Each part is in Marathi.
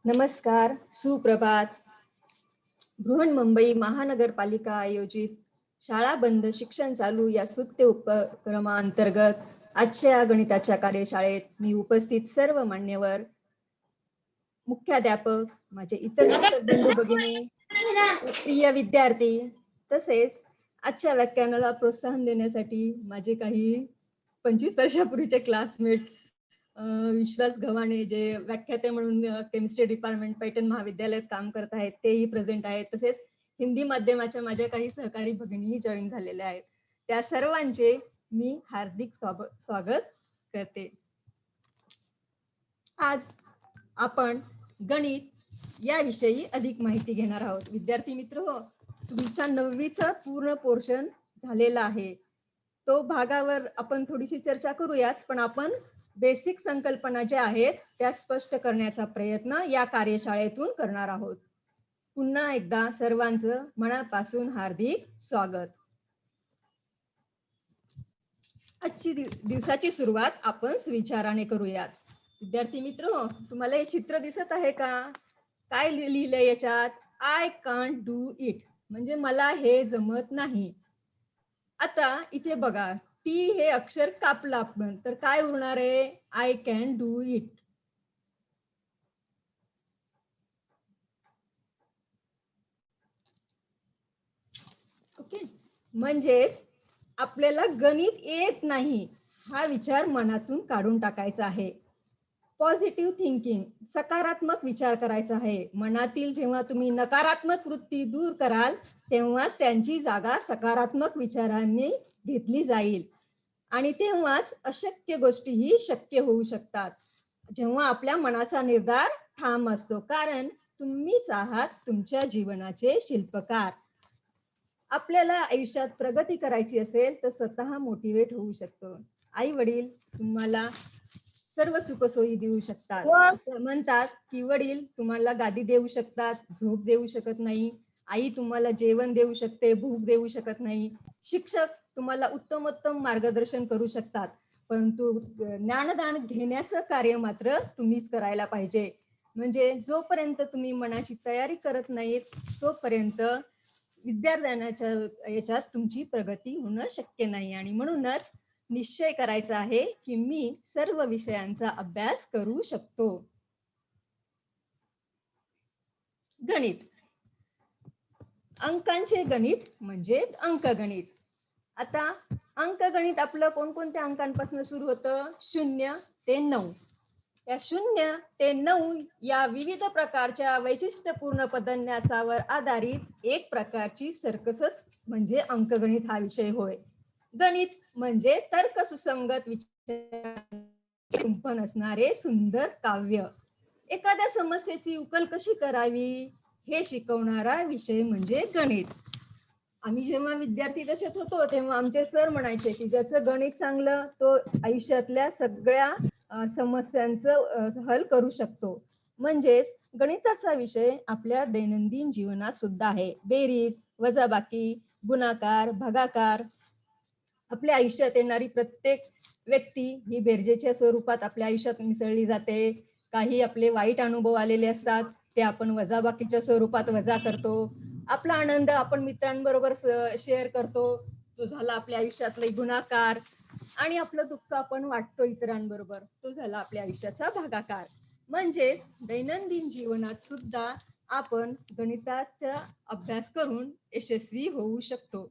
नमस्कार, सुप्रभात. बृहन्मुंबई महानगरपालिका आयोजित शाळा बंद शिक्षण चालू या स्तुत्य उपक्रमाअंतर्गत आजच्या गणिताच्या कार्यशाळेत मी उपस्थित सर्व मान्यवर, मुख्याध्यापक, माझे इतर शिक्षक बंधू भगिनी, प्रिय विद्यार्थी, तसेच आजच्या व्याख्यानाला प्रोत्साहन देण्यासाठी माझे काही 25 वर्षापूर्वीचे क्लासमेट विश्वास गव्हाणे जे व्याख्याते म्हणून केमिस्ट्री डिपार्टमेंट पैठण महाविद्यालयात काम करत आहेत तेही प्रेझेंट आहेत. तसेच हिंदी माध्यमाच्या माझ्या काही सहकारी भगिनीही जॉईन झालेल्या आहेत. त्या सर्वांचे मी हार्दिक स्वागत करते. आज आपण गणित याविषयी अधिक माहिती घेणार आहोत. विद्यार्थी मित्र हो, तुमच्या 9वीचा पूर्ण पोर्शन झालेला आहे. तो भागावर आपण थोडीशी चर्चा करूयाच, पण आपण बेसिक संकल्पना ज्या आहेत त्या स्पष्ट करण्याचा प्रयत्न या कार्यशाळेतून करणार आहोत. पुन्हा एकदा सर्वांचं मनापासून हार्दिक स्वागत. आजची दिवसाची सुरुवात आपण सुविचाराने करूयात. विद्यार्थी मित्र, तुम्हाला हे चित्र दिसत आहे का? काय लिहिलंय याच्यात? आय कांट डू इट, म्हणजे मला हे जमत नाही. आता इथे बघा, टी हे अक्षर कापलं आपण तर काय उरणार आहे? I can do it. Okay, म्हणजेच आपल्याला गणित येत नाही हा विचार मनातून काढून टाकायचा आहे. पॉझिटिव्ह थिंकिंग, सकारात्मक विचार करायचा आहे. मनातील जेव्हा तुम्ही नकारात्मक वृत्ती दूर कराल तेव्हाच त्यांची जागा सकारात्मक विचारांनी घेतली जाईल आणि तेव्हाच अशक्य गोष्टीही शक्य होऊ शकतात. जेव्हा आपल्या मनाचा निर्धार ठाम असतो, कारण तुम्हीच आहात तुमच्या जीवनाचे शिल्पकार. आपल्याला आयुष्यात प्रगती करायची असेल तर स्वतः मोटिवेट होऊ शकतो. आई वडील तुम्हाला सर्व सुखसोयी देऊ शकतात. म्हणतात की वडील तुम्हाला गादी देऊ शकतात, झोप देऊ शकत नाही. आई तुम्हाला जेवण देऊ शकते, भूक देऊ शकत नाही. शिक्षक तुम्हाला उत्तमोत्तम मार्गदर्शन करू शकतात, परंतु ज्ञानदान घेण्याचं कार्य मात्र तुम्हीच करायला पाहिजे. म्हणजे जोपर्यंत तुम्ही मनाची तयारी करत नाहीत तोपर्यंत विद्यादानाच्या याच्यात तुमची प्रगती होणं शक्य नाही. आणि म्हणूनच निश्चय करायचा आहे की मी सर्व विषयांचा अभ्यास करू शकतो. गणित, अंकांचे गणित म्हणजे अंकगणित. आता अंकगणित आपलं कोणकोणत्या अंकांपासून सुरू होतं? 0 ते 9. या 0 ते 9 या विविध प्रकारच्या वैशिष्ट्यपूर्ण पदन्यासावर आधारित एक प्रकारची सर्कसच म्हणजे अंकगणित हा विषय होय. गणित म्हणजे तर्क सुसंगत विचार असणारे सुंदर काव्य. एखाद्या समस्येची उकल कशी करावी हे शिकवणारा विषय म्हणजे गणित. आम्ही जेव्हा विद्यार्थी दशेत होतो तेव्हा आमचे सर म्हणायचे की ज्याचं गणित चांगलं तो आयुष्यातल्या सगळ्या समस्यांचं हल करू शकतो. म्हणजेच गणिताचा विषय आपल्या दैनंदिन जीवनात सुद्धा आहे. बेरीज, वजाबाकी, गुणाकार, भागाकार. आपल्या आयुष्यात येणारी प्रत्येक व्यक्ती ही बेरजेच्या स्वरूपात आपल्या आयुष्यात मिसळली जाते. काही आपले वाईट अनुभव आलेले असतात ते आपण वजाबाकीच्या स्वरूपात वजा करतो. आपला आनंद आपण मित्रांबरोबर शेअर करतो, तो झाला आपल्या आयुष्यातले गुणाकार. आणि आपलं दुःख आपण वाटतो इतरांबरोबर, तो झाला आपल्या आयुष्याचा भागाकार. म्हणजे दैनंदिन जीवनात सुद्धा आपण गणिताचा अभ्यास करून यशस्वी होऊ शकतो.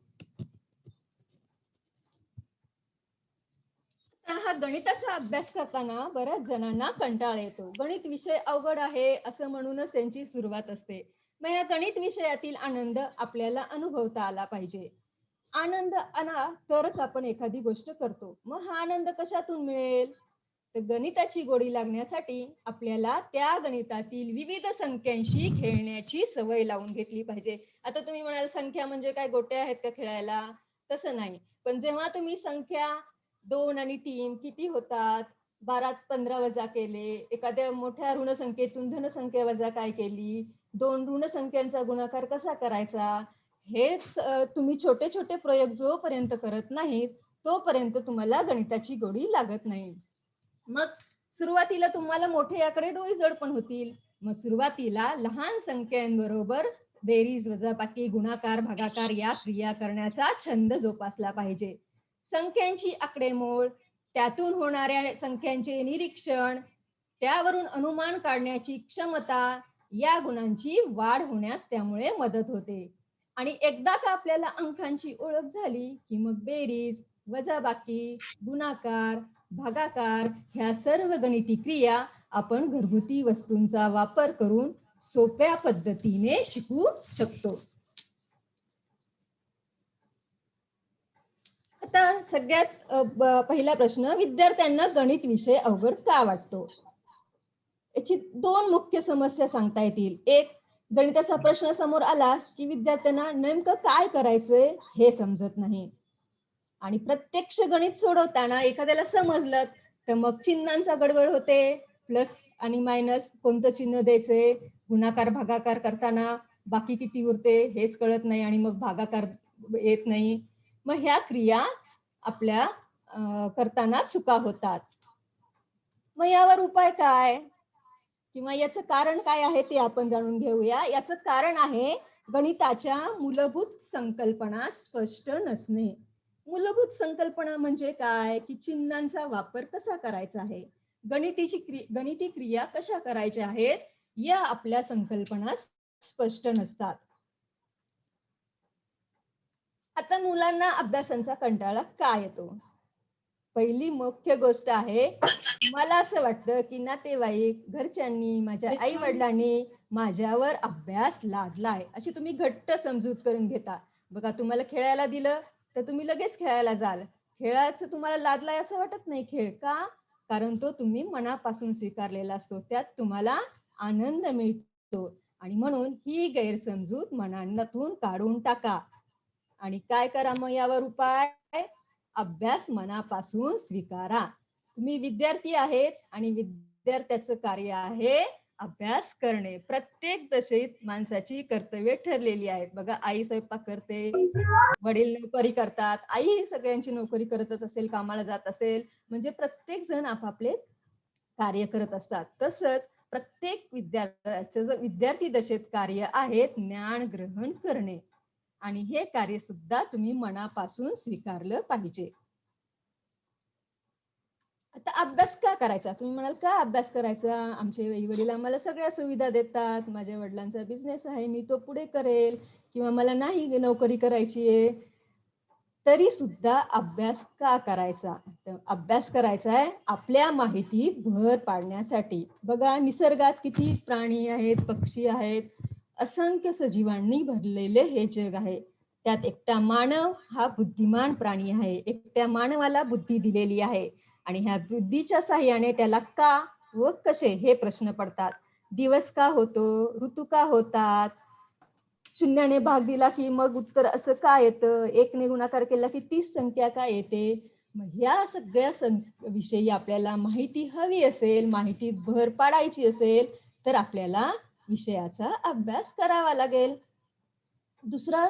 हा गणिताचा अभ्यास करताना बऱ्याच जणांना कंटाळा येतो. गणित विषय अवघड आहे असं म्हणूनच त्यांची सुरुवात असते. मग या गणित विषयातील आनंद आपल्याला अनुभवता आला पाहिजे. आनंद आला तरच आपण एखादी गोष्ट करतो. मग हा आनंद कशातून मिळेल? तर गणिताची गोडी लागण्यासाठी आपल्याला त्या गणितातील विविध संख्यांशी खेळण्याची सवय लावून घेतली पाहिजे. आता तुम्ही म्हणाल संख्या म्हणजे काय गोट्या आहेत का खेळायला? तसं नाही. पण जेव्हा तुम्ही संख्या 2 आणि 3 किती होतात? 12 15 वजा केले, एखाद्या मोठ्या ऋण संख्येतून धन संख्या वजा काय केली, 2 ऋण संख्यांचा गुणाकार कसा करायचा, हेच तुम्ही छोटे छोटे प्रयोग जोपर्यंत करत नाहीत तोपर्यंत तुम्हाला गणिताची गोडी लागत नाही. मग सुरुवातीला तुम्हाला मोठे आकडे डोईजड पण होतील. मग सुरुवातीला लहान संख्यांबरोबर बेरीज, वजाबाकी, गुणाकार, भागाकार या क्रिया करण्याचा छंद जोपासला पाहिजे. संख्यांची आकडेमोड, त्यातून होणाऱ्या संख्यांचे निरीक्षण, त्यावरून अनुमान काढण्याची क्षमता या गुणांची वाढ होण्यास त्यामुळे मदत होते. आणि एकदा का आपल्याला अंकांची ओळख झाली की मग बेरीज, वजाबाकी, गुणाकार, भागाकार ह्या सर्व गणिती क्रिया आपण घरगुती वस्तूंचा वापर करून सोप्या पद्धतीने शिकू शकतो. आता सगळ्यात पहिला प्रश्न, विद्यार्थ्यांना गणित विषय अवघड का वाटतो? याची दोन मुख्य समस्या सांगता येतील. एक, गणिताचा प्रश्न समोर आला की विद्यार्थ्यांना नेमकं काय करायचंय हे समजत नाही. आणि प्रत्यक्ष गणित सोडवताना एखाद्याला समजलं तर मग चिन्हांचा गडबड होते. प्लस आणि मायनस कोणतं चिन्ह द्यायचंय, गुणाकार भागाकार करताना बाकी किती उरते हेच कळत नाही आणि मग भागाकार येत नाही. मग ह्या क्रिया आपल्या करताना चुका होतात. मग यावर उपाय काय किंवा याचं कारण काय आहे ते आपण जाणून घेऊया. याचं कारण आहे गणिताच्या मूलभूत संकल्पना स्पष्ट नसणे. मूलभूत संकल्पना म्हणजे काय की चिन्हांचा वापर कसा करायचा आहे, गणिती क्रिया कशा करायच्या आहेत या आपल्या संकल्पना स्पष्ट नसतात. आता मुलांना अभ्यासाचा कंटाळा का येतो? पहिली मुख्य गोष्ट आहे, मला असं वाटतं की नातेवाईक, घरच्यांनी, माझ्या आई वडिलांनी माझ्यावर अभ्यास लादलाय अशी तुम्ही घट्ट समजूत करून घेता. बघा, तुम्हाला खेळायला दिलं तर तुम्ही लगेच खेळायला जाल. खेळाचं तुम्हाला लादलाय असं वाटत नाही खेळ का? कारण तो तुम्ही मनापासून स्वीकारलेला असतो, त्यात तुम्हाला आनंद मिळतो. आणि म्हणून ही गैरसमजूत मनातून काढून टाका. आणि काय करा मग यावर उपाय? अभ्यास मनापासून स्वीकारा. तुम्ही विद्यार्थी आहेत आणि विद्यार्थ्याचं कार्य आहे अभ्यास करणे. प्रत्येक दशेत माणसाची कर्तव्य ठरलेली आहेत. बघा, आई स्वयंपाक करते, वडील नोकरी करतात, आई ही सगळ्यांची नोकरी करतच असेल, कामाला जात असेल, म्हणजे प्रत्येक जण आपापले कार्य करत असतात. तसंच प्रत्येक विद्यार्थ्याचं विद्यार्थी दशेत कार्य आहे ज्ञान ग्रहण करणे. आणि हे कार्य सुद्धा तुम्ही मनापासून स्वीकारलं पाहिजे. आता अभ्यास का करायचा? तुम्ही म्हणाल का अभ्यास करायचा? आमचे आई वडील आम्हाला सगळ्या सुविधा देतात, माझ्या वडिलांचा बिझनेस आहे, मी तो पुढे करेल, किंवा मला नाही नोकरी करायची आहे. तरी सुद्धा अभ्यास का करायचा? तर अभ्यास करायचा आहे आपल्या माहितीत भर पाडण्यासाठी. बघा, निसर्गात किती प्राणी आहेत, पक्षी आहेत, असंख्य सजीवांनी भरलेले हे जग आहे. त्यात एकटा मानव हा बुद्धिमान प्राणी आहे. एकट्या मानवाला बुद्धी दिलेली आहे आणि ह्या बुद्धीच्या साहाय्याने त्याला का व कसे हे प्रश्न पडतात. दिवस का होतो, ऋतू का होतात, शून्याने भाग दिला की मग उत्तर असं का येतं, एकने गुणाकार केला की 30 संख्या का येते. मग ह्या सगळ्या विषयी आपल्याला माहिती हवी असेल, माहितीत भर पाडायची असेल तर आपल्याला विषयाचा अभ्यास करावा लागेल. दुसरा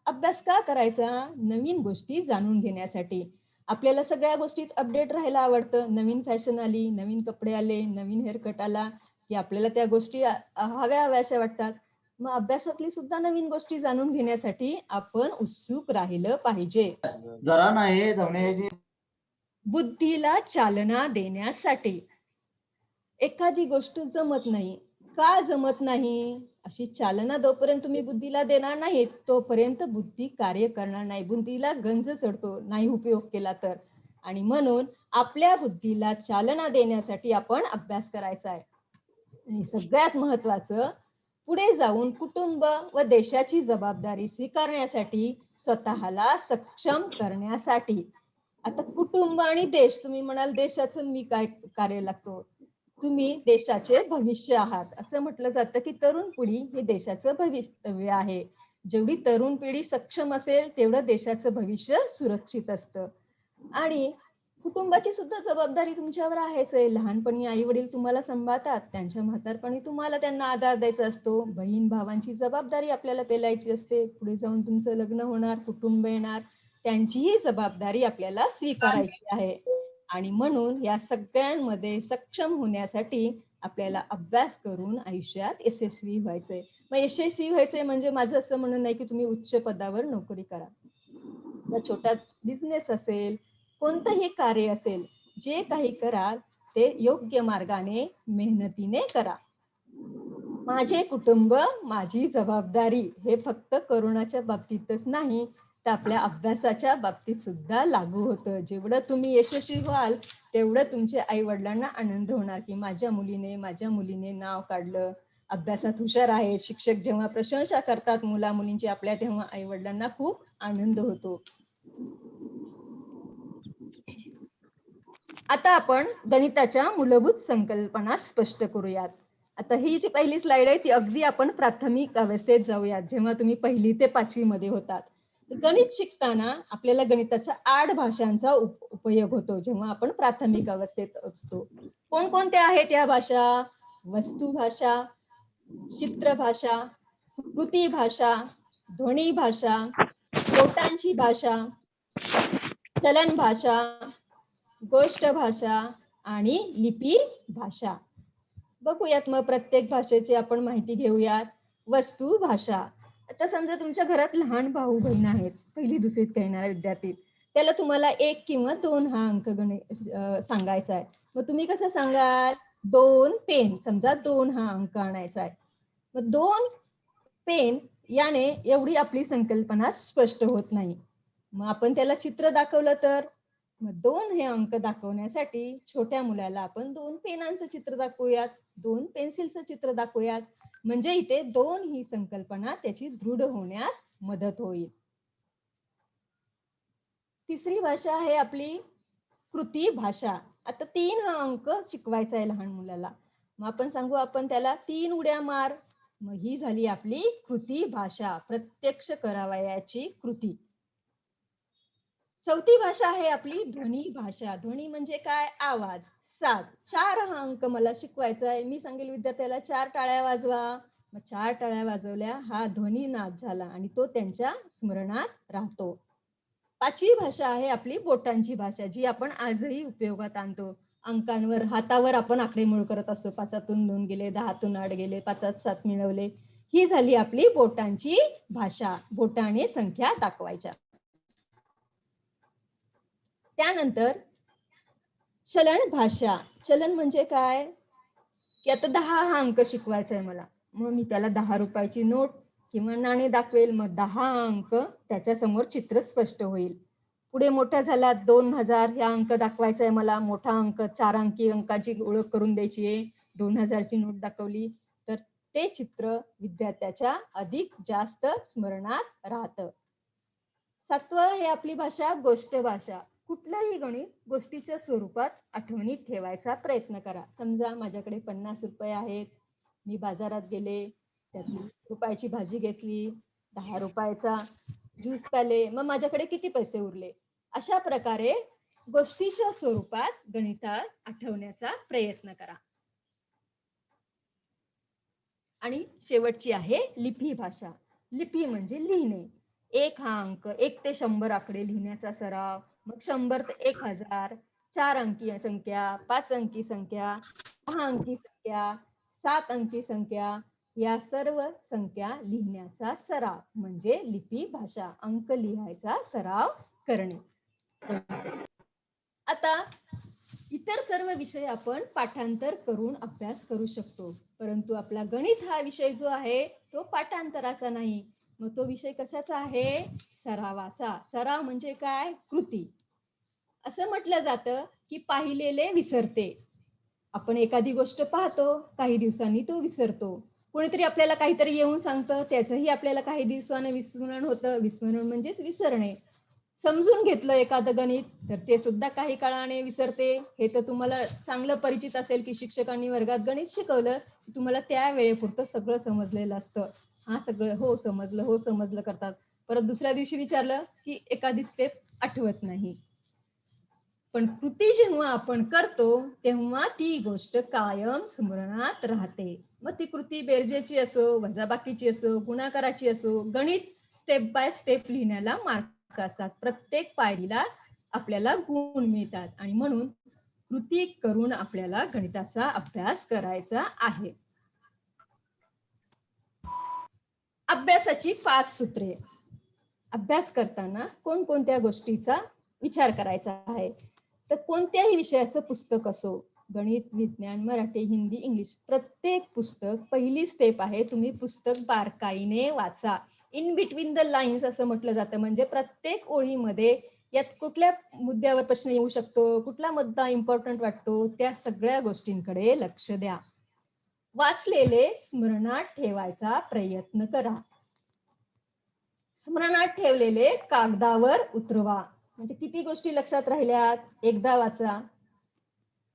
अभ्यास का करायचा? नवीन गोष्टी जाणून घेण्यासाठी. आपल्याला सगळ्या गोष्टीत अपडेट राहायला आवडतं. नवीन फॅशन आली, नवीन कपडे आले, नवीन हेअरकट आला की आपल्याला त्या गोष्टी हव्याशा वाटतात. मग अभ्यासातली सुद्धा नवीन गोष्टी जाणून घेण्यासाठी आपण उत्सुक राहिलं पाहिजे. जरा नाही धावण्याची बुद्धीला चालना देण्यासाठी. एखादी गोष्ट जमत नाही, का जमत नाही अशी चालना जोपर्यंत तुम्ही बुद्धीला देणार नाही तोपर्यंत बुद्धी कार्य करणार नाही. बुद्धीला गंज चढतो नाही उपयोग केला तर. आणि म्हणून आपल्या बुद्धीला चालना देण्यासाठी आपण अभ्यास करायचा आहे. आणि सगळ्यात महत्वाचं, पुढे जाऊन कुटुंब व देशाची जबाबदारी स्वीकारण्यासाठी, स्वतःला सक्षम करण्यासाठी. आता कुटुंब आणि देश, तुम्ही म्हणाल देशाचं मी काय कार्य लागतो? तुम्ही देशाचे भविष्य आहात. असं म्हटलं जातं की तरुण पिढी हे देशाचं भवितव्य आहे. जेवढी तरुण पिढी सक्षम असेल तेवढं देशाचं भविष्य सुरक्षित असतं. आणि कुटुंबाची सुद्धा जबाबदारी तुमच्यावर आहेच आहे. लहानपणी आई वडील तुम्हाला सांभाळतात, त्यांच्या म्हातारपणी तुम्हाला त्यांना आधार द्यायचा असतो. बहीण भावांची जबाबदारी आपल्याला पेलायची असते. पुढे जाऊन तुमचं लग्न होणार, कुटुंब येणार, त्यांचीही जबाबदारी आपल्याला स्वीकारायची आहे. आणि म्हणून या सगळ्यांमध्ये सक्षम होण्यासाठी आपल्याला अभ्यास करून आयुष्यात यशस्वी व्हायचंय. मग यशस्वी व्हायचंय म्हणजे माझं असं म्हणणं नाही की तुम्ही उच्च पदावर नोकरी करा. छोटा बिझनेस असेल, कोणतंही कार्य असेल, जे काही कराल ते योग्य मार्गाने मेहनतीने करा. माझे कुटुंब माझी जबाबदारी हे फक्त कोरोनाच्या बाबतीतच नाही तर आपल्या अभ्यासाच्या बाबतीत सुद्धा लागू होतं. जेवढं तुम्ही यशस्वी व्हाल तेवढं तुमच्या आई वडिलांना आनंद होणार की माझ्या मुलीने नाव काढलं, अभ्यासात हुशार आहे. शिक्षक जेव्हा प्रशंसा करतात मुला मुलींची आपल्या तेव्हा आई वडिलांना खूप आनंद होतो. आता आपण गणिताच्या मूलभूत संकल्पना स्पष्ट करूयात. आता ही जी पहिली स्लाइड आहे ती अगदी आपण प्राथमिक अवस्थेत जाऊयात, जेव्हा तुम्ही 1ली ते 5वी मध्ये होतात. गणित शिकताना आपल्याला गणिताच्या 8 भाषांचा उपयोग होतो जेव्हा आपण प्राथमिक अवस्थेत असतो. कोणकोणत्या आहेत या भाषा? वस्तू भाषा, चित्र भाषा, कृती भाषा, ध्वनी भाषा, बोटांची भाषा, चलन भाषा, गोष्ट भाषा आणि लिपी भाषा. बघूयात मग प्रत्येक भाषेची आपण माहिती घेऊयात. वस्तू भाषा. आता समजा तुमच्या घरात लहान भाऊ बहीण आहेत, 1ली 2रीत घेणारे विद्यार्थी, त्याला तुम्हाला 1 किंवा 2 हा अंक सांगायचा आहे. मग तुम्ही कसं सांगाल? 2 पेन. समजा 2 हा अंक आणायचा आहे. मग 2 पेन याने एवढी आपली संकल्पना स्पष्ट होत नाही. मग आपण त्याला चित्र दाखवलं तर मग 2 हे अंक दाखवण्यासाठी छोट्या मुलाला आपण 2 पेनांचं चित्र दाखवूयात, 2 पेन्सिलचं चित्र दाखवूयात. म्हणजे इथे 2 ही संकल्पना त्याची दृढ होण्यास मदत होईल. तिसरी भाषा आहे आपली कृती भाषा. आता 3 हा अंक शिकवायचा आहे लहान मुलाला. मग आपण सांगू आपण त्याला 3 उड्या मार. मग ही झाली आपली कृती भाषा, प्रत्यक्ष करावयाची कृती. चौथी भाषा आहे आपली ध्वनी भाषा. ध्वनी म्हणजे काय? आवाज, साज. 4 हा अंक मला शिकवायचा आहे. मी सांगेल विद्यार्थ्याला 4 टाळ्या वाजवा. मग 4 टाळ्या वाजवल्या, हा ध्वनी नाद झाला आणि तो त्यांच्या स्मरणात राहतो. 5वी भाषा आहे आपली बोटांची भाषा, जी आपण आजही उपयोगात आणतो. अंकांवर, हातावर आपण आकडेमोड करत असतो. 5तून 2 गेले, 10तून 8 गेले, 5त 7 मिळवले. ही झाली आपली बोटांची भाषा. बोटाने संख्या दाखवायच्या. त्यानंतर चलन भाषा. चलन म्हणजे काय? की आता 10 हा अंक शिकवायचा आहे मला. मग मी त्याला 10 रुपयाची नोट किंवा नाणे दाखवेल. मग 10 अंक त्याच्यासमोर चित्र स्पष्ट होईल. पुढे मोठा झाला 2000 हा अंक दाखवायचा आहे मला. मोठा अंक 4 अंकी अंकाची ओळख करून द्यायची आहे. 2000 ची नोट दाखवली तर ते चित्र विद्यार्थ्याच्या अधिक जास्त स्मरणात राहतं. 7वं हे आपली भाषा गोष्ट भाषा. कुठलंही गणित गोष्टीच्या स्वरूपात आठवणीत ठेवायचा प्रयत्न करा. समजा माझ्याकडे 50 रुपये आहेत. मी बाजारात गेले, त्यातली रुपयाची भाजी घेतली, 10 रुपयाचा ज्यूस प्याले, मग माझ्याकडे किती पैसे उरले? अशा प्रकारे गोष्टीच्या स्वरूपात गणितात आठवण्याचा प्रयत्न करा. आणि शेवटची आहे लिपी भाषा. लिपी म्हणजे लिहिणे. 1 हा अंक, 1 ते 100 आकडे लिहिण्याचा सराव, मग 100 ते 1000, 4 अंकी संख्या, 5 अंकी संख्या, 6 अंकी संख्या, 7 अंकी संख्या, या सर्व संख्या लिहिण्याचा सराव म्हणजे लिपी भाषा. अंक लिहायचा सराव करणे. आता इतर सर्व विषय आपण पाठांतर करून अभ्यास करू शकतो, परंतु आपला गणित हा विषय जो आहे तो पाठांतराचा नाही. मग तो विषय कशाचा आहे? सरावाचा. सराव म्हणजे काय? कृती. असं म्हटलं जातं की पाहिलेले विसरते. आपण एखादी गोष्ट पाहतो, काही दिवसांनी तो विसरतो. कोणीतरी आपल्याला काहीतरी येऊन सांगतं, त्याचंही आपल्याला काही दिवसानं विस्मरण होतं. विस्मरण म्हणजेच विसरणे. समजून घेतलं एखादं गणित तर ते सुद्धा काही काळाने विसरते. हे तर तुम्हाला चांगलं परिचित असेल की शिक्षकांनी वर्गात गणित शिकवलं, तुम्हाला त्या वेळेपुरतं सगळं समजलेलं असतं. हा सगळं हो समजलं करतात. परत दुसऱ्या दिवशी विचारलं की एखादी स्टेप आठवत नाही. पण कृती जेव्हा आपण करतो तेव्हा ती गोष्ट कायम स्मरणात राहते. मग ती कृती बेरजेची असो, वजाबाकीची असो, गुणाकाराची असो, गणित स्टेप बाय स्टेप लिहिण्याला मार्क असतात. प्रत्येक पायरीला आपल्याला गुण मिळतात आणि म्हणून कृती करून आपल्याला गणिताचा अभ्यास करायचा आहे. अभ्यासाची 5 सूत्रे. अभ्यास करताना कोणकोणत्या गोष्टीचा विचार करायचा आहे. तर कोणत्याही विषयाचं पुस्तक असो, गणित, विज्ञान, मराठी, हिंदी, इंग्लिश, प्रत्येक पुस्तक पहिली स्टेप आहे, तुम्ही पुस्तक बारकाईने वाचा. इन बिटवीन द लाईन्स असं म्हटलं जातं, म्हणजे प्रत्येक ओळीमध्ये यात कुठल्या मुद्द्यावर प्रश्न येऊ शकतो, कुठला मुद्दा इम्पॉर्टंट वाटतो, त्या सगळ्या गोष्टींकडे लक्ष द्या. वाचलेले स्मरणात ठेवायचा प्रयत्न करा. स्मरणात ठेवलेले कागदावर उतरवा. म्हणजे किती गोष्टी लक्षात राहिल्यात, एकदा वाचा,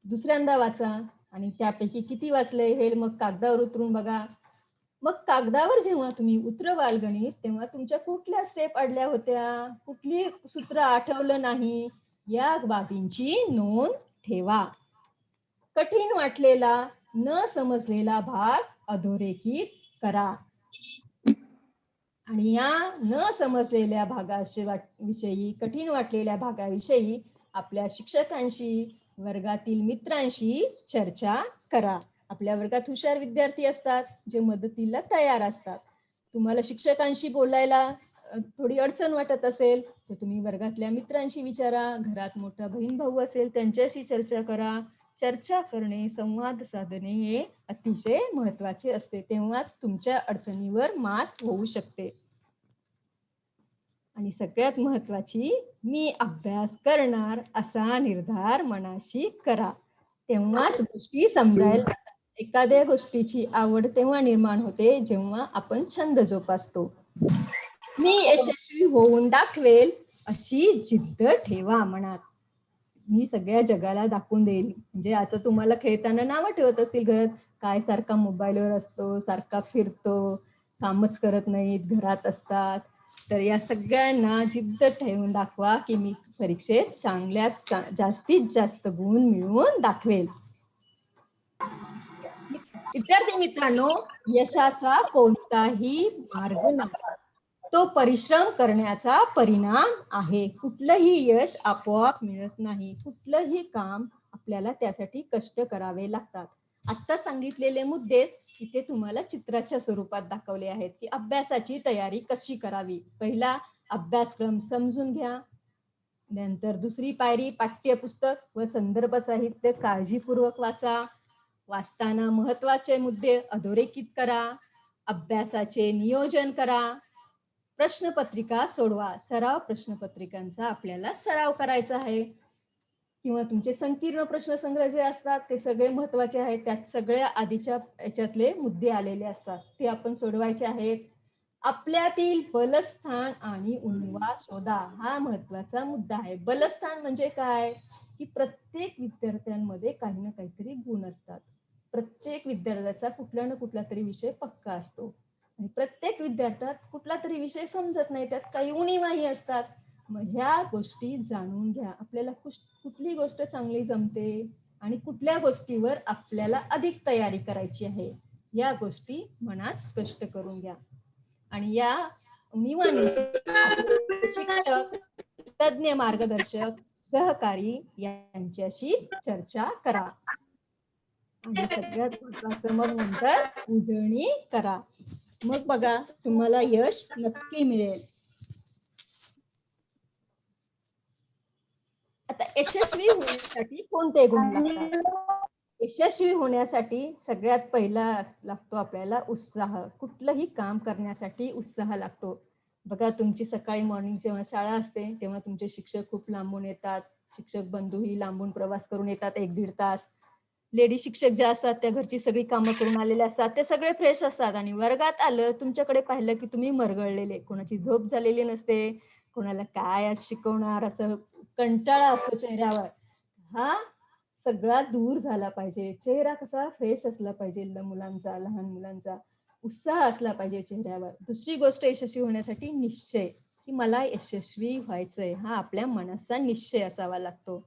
दुसऱ्यांदा वाचा आणि त्यापैकी किती वाचले हे मग कागदावर उतरून बघा. मग कागदावर जेव्हा तुम्ही उतरवाल गणित, तेव्हा तुमच्या कुठल्या स्टेप अडल्या होत्या, कुठली सूत्र आठवलं नाही, या बाबींची नोंद ठेवा. कठीण वाटलेला, न समजलेला भाग अधोरेखित करा. आणि या न समजलेल्या भागाविषयी, कठीण वाटलेल्या भागाविषयी आपल्या शिक्षकांशी, वर्गातील मित्रांशी चर्चा करा. आपल्या वर्गात हुशार विद्यार्थी असतात, जे मदतीला तयार असतात. तुम्हाला शिक्षकांशी बोलायला थोडी अडचण वाटत असेल तर तुम्ही वर्गातल्या मित्रांशी विचारा. घरात मोठा बहीण भाऊ असेल त्यांच्याशी चर्चा करा. चर्चा करणे, संवाद साधणे हे अतिशय महत्वाचे असते. तेव्हाच तुमच्या अडचणीवर मात होऊ शकते. आणि सगळ्यात महत्वाची, मी अभ्यास करणार असा निर्धार मनाशी करा. तेव्हाच गोष्टी समजायला लागतात. एखाद्या गोष्टीची आवड तेव्हा निर्माण होते जेव्हा आपण छंद जोपासतो. मी यशस्वी होऊन दाखवेल अशी जिद्द ठेवा मनात. मी सगळ्या जगाला दाखवून देईल. म्हणजे आता तुम्हाला खेळताना नावं ठेवत असतील घरात, काय सारखा मोबाईलवर असतो, सारखा फिरतो, कामच करत नाहीत, घरात असतात. तर या सगळ्यांना जिद्द ठेवून दाखवा की मी परीक्षेत जास्तीत जास्त गुण मिळवून दाखवेल. विद्यार्थी मित्रांनो, यशाचा कोणताही मार्ग नाही, तो परिश्रम करण्याचा परिणाम आहे. कुठलंही यश आपोआप मिळत नाही. कुठलंही काम आपल्याला त्यासाठी कष्ट करावे लागतात. आता सांगितलेले मुद्देच इथे तुम्हाला चित्राच्या स्वरूपात दाखवले आहेत की अभ्यासाची तयारी कशी करावी. पहिला, अभ्यासक्रम समजून घ्या. नंतर दुसरी पायरी, पाठ्यपुस्तक व संदर्भ साहित्य काळजीपूर्वक वाचा. वाचताना महत्वाचे मुद्दे अधोरेखित करा. अभ्यासाचे नियोजन करा. प्रश्नपत्रिका सोडवा. सराव प्रश्नपत्रिकांचा आपल्याला सराव करायचा आहे. किंवा तुमचे संकीर्ण प्रश्नसंग्रह जे असतात ते सगळे महत्वाचे आहेत. त्यात सगळ्या आधीच्या याच्यातले मुद्दे आलेले असतात, ते आपण सोडवायचे आहेत. आपल्यातील बलस्थान आणि उणीवा शोधा. हा महत्वाचा मुद्दा आहे. बलस्थान म्हणजे काय, की प्रत्येक विद्यार्थ्यांमध्ये काही ना काहीतरी गुण असतात. प्रत्येक विद्यार्थ्याचा कुठला ना कुठला तरी विषय पक्का असतो आणि प्रत्येक विद्यार्थ्यात कुठला तरी विषय समजत नाही, त्यात काही उणीवाही असतात. मग ह्या गोष्टी जाणून घ्या. आपल्याला कुठली गोष्ट चांगली जमते आणि कुठल्या गोष्टीवर आपल्याला अधिक तयारी करायची आहे, या गोष्टी मनात स्पष्ट करून घ्या. आणि या उणीवांविषयी शिक्षक, तज्ञ मार्गदर्शक, सहकारी यांच्याशी चर्चा करा. आणि सगळ्यात महत्त्वाचं मग नंतर उजळणी करा. मग बघा तुम्हाला यश नक्की मिळेल. आता यशस्वी होण्यासाठी कोणते गुण लागतात? यशस्वी होण्यासाठी सगळ्यात पहिला लागतो आपल्याला उत्साह. कुठलंही काम करण्यासाठी उत्साह लागतो. बघा तुमची सकाळी मॉर्निंग जेव्हा शाळा असते तेव्हा तुमचे शिक्षक खूप लांबून येतात. शिक्षक बंधूही लांबून प्रवास करून येतात 1-1.5 तास. लेडी शिक्षक ज्या असतात त्या घरची सगळी कामं करून आलेल्या असतात, ते सगळे फ्रेश असतात आणि वर्गात आलं तुमच्याकडे पाहिलं की तुम्ही मरगळलेले, कोणाची झोप झालेली नसते, कोणाला काय आज शिकवणार असं कंटाळा असतो चेहऱ्यावर. हा सगळा दूर झाला पाहिजे. चेहरा कसा फ्रेश असला पाहिजे, मुलांचा, लहान मुलांचा उत्साह असला पाहिजे चेहऱ्यावर. दुसरी गोष्ट यशस्वी होण्यासाठी निश्चय, की मला यशस्वी व्हायचंय, हा आपल्या मनाचा निश्चय असावा लागतो.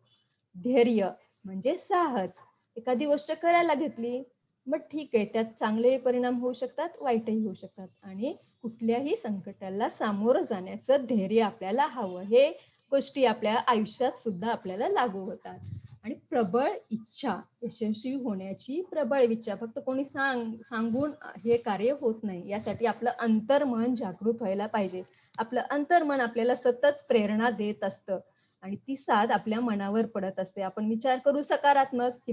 धैर्य म्हणजे साहस. एखादी गोष्ट करायला घेतली मग ठीक आहे, त्यात चांगले परिणाम होऊ शकतात, वाईटही होऊ शकतात आणि कुठल्याही संकटाला सामोरं जाण्याचं धैर्य आपल्याला हवं. हे गोष्टी आपल्या आयुष्यात सुद्धा आपल्याला लागू होतात. आणि प्रबळ इच्छा, यशस्वी होण्याची प्रबळ इच्छा. फक्त कोणी सांगून हे कार्य होत नाही. यासाठी आपलं अंतर्मन जागृत व्हायला पाहिजे. आपलं अंतर्मन आपल्याला सतत प्रेरणा देत असतं आणि ती साथ आपल्या मनावर पडत असते. आपण विचार करू सकारात्मक की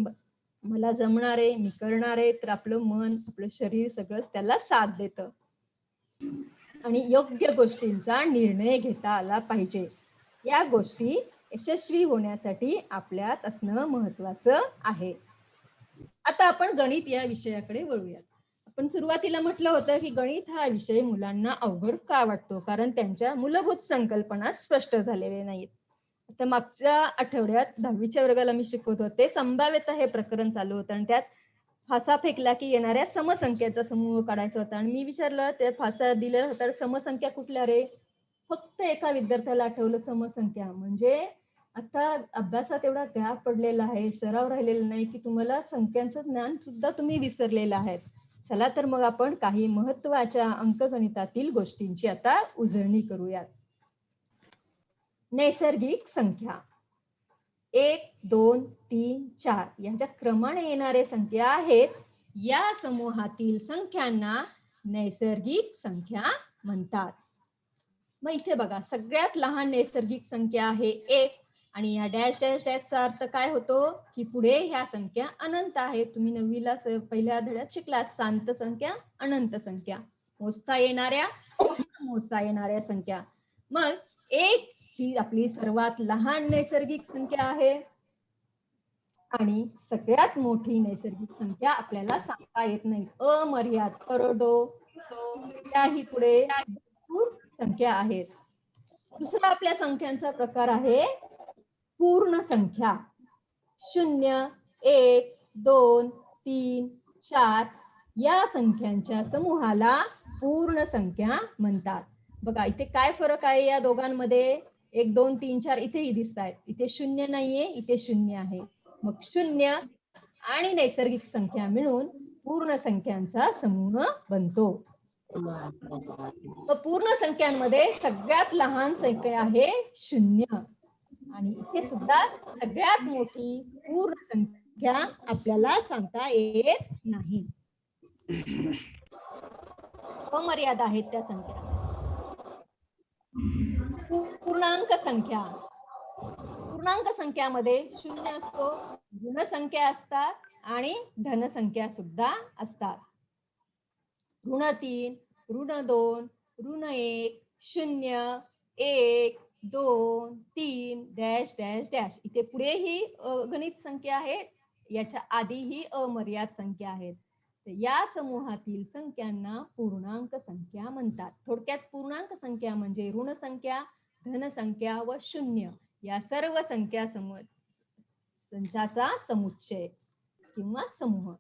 मला जमणार आहे, मी करणार आहे, तर आपलं मन, आपलं शरीर सगळंच त्याला साथ देतं. आणि योग्य गोष्टींचा निर्णय घेता आला पाहिजे. या गोष्टी यशस्वी होण्यासाठी आपल्यात असणं महत्वाचं आहे. आता आपण गणित या विषयाकडे वळूयात. आपण सुरुवातीला म्हटलं होतं की गणित हा विषय मुलांना अवघड का वाटतो? कारण त्यांच्या मूलभूत संकल्पना स्पष्ट झालेल्या नाहीत. आता मागच्या आठवड्यात 10वीच्या वर्गाला मी शिकवत होते. संभाव्यता हे प्रकरण चालू होतं आणि त्यात फासा फेकला की येणाऱ्या समसंख्याचा समूह काढायचा होता आणि मी विचारलं त्या फासा दिला होता समसंख्या कुठल्या रे? फक्त एका विद्यार्थ्याला आठवलं समसंख्या. म्हणजे आता अभ्यासात एवढा गॅप पडलेला आहे, सराव राहिलेला नाही की तुम्हाला संख्यांचं ज्ञान सुद्धा तुम्ही विसरलेलं आहे. चला तर मग आपण काही महत्त्वाच्या अंकगणितातील गोष्टींची आता उजळणी करूयात. नैसर्गिक संख्या 1, 2, 3, 4 यांच्या क्रमाने येणारे संख्या आहेत. या समूहातील संख्यांना नैसर्गिक संख्या म्हणतात. मग इथे बघा सगळ्यात लहान नैसर्गिक संख्या आहे 1 आणि या डॅश डॅश डॅशचा अर्थ काय होतो की पुढे ह्या संख्या अनंत आहेत. तुम्ही 9वीला पहिल्या धड्यात शिकलात. शांत संख्या, अनंत संख्या, मोजता येणाऱ्या संख्या. मग 1 ही आपली सर्वात लहान नैसर्गिक संख्या आहे आणि सगळ्यात मोठी नैसर्गिक संख्या आपल्याला सांगता येत नाही. अमर्याद, करोडो त्याही पुढे भरपूर संख्या आहेत. दुसरा आपल्या संख्यांचा प्रकार आहे पूर्ण संख्या. 0, 1, 2, 3, 4 या संख्यांच्या समूहाला पूर्ण संख्या म्हणतात. बघा इथे काय फरक आहे या दोघांमध्ये? 1, 2, 3, 4 इथेही दिसत आहेत. इथे 0 नाहीये, इथे 0 आहे. मग 0 आणि नैसर्गिक संख्या मिळून पूर्ण संख्यांचा समूह बनतो. पूर्ण संख्यांमध्ये सगळ्यात लहान संख्या आहे 0 आणि इथे सुद्धा सगळ्यात मोठी पूर्ण संख्या आपल्याला सांगता येत नाही. अमर्याद आहेत त्या संख्या. पूर्णांक संख्या, पूर्णांक संख्यामध्ये 0 असतो, ऋण संख्या असतात आणि धन संख्या सुद्धा असतात. ऋण 3, ऋण 2, ऋण 1, 0, 1, 2, 3 डॅश डॅश डॅश. इथे पुढे ही गणित संख्या आहे, याच्या आधी ही अमर्याद संख्या आहेत. या समूहातील संख्यांना पूर्णांक संख्या म्हणतात. थोडक्यात पूर्णांक संख्या म्हणजे ऋण संख्या, धन संख्या व 0 या सर्व संख्या संचाचा समुच्चय किंवा समूह.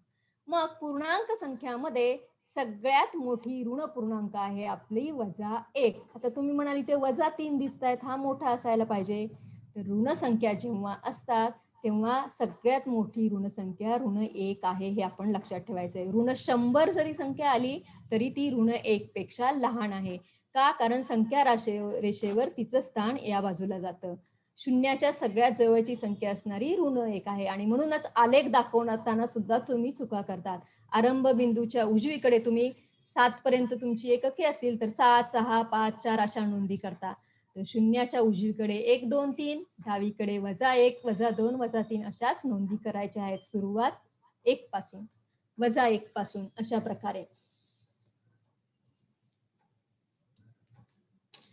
मग पूर्णांक संख्यामध्ये सगळ्यात मोठी ऋण पूर्णांक आहे आपली -1. आता तुम्ही म्हणाल इथे -3 दिसत आहेत, हा मोठा असायला पाहिजे. तर ऋण संख्या जेव्हा असतात तेव्हा सगळ्यात मोठी ऋण संख्या ऋण 1 आहे, हे आपण लक्षात ठेवायचं आहे. ऋण 100 जरी संख्या आली तरी ती ऋण 1 पेक्षा लहान आहे. का? कारण संख्या रेषेवर तिचं स्थान या बाजूला जातं. शून्याच्या सगळ्यात जवळची संख्या असणारी ऋण 1 आहे आणि म्हणूनच आलेख दाखवताना सुद्धा तुम्ही चुका करतात. आरंभ बिंदूच्या उजवीकडे तुम्ही 7 पर्यंत तुमची एकके असतील तर 7, 6, 5, 4 अशा नोंदी करता. तर शून्याच्या उजवीकडे 1, 2, 3, डावीकडे -1, -2, -3 अशाच नोंदी करायच्या आहेत. सुरुवात 1 पासून, -1 पासून अशा प्रकारे.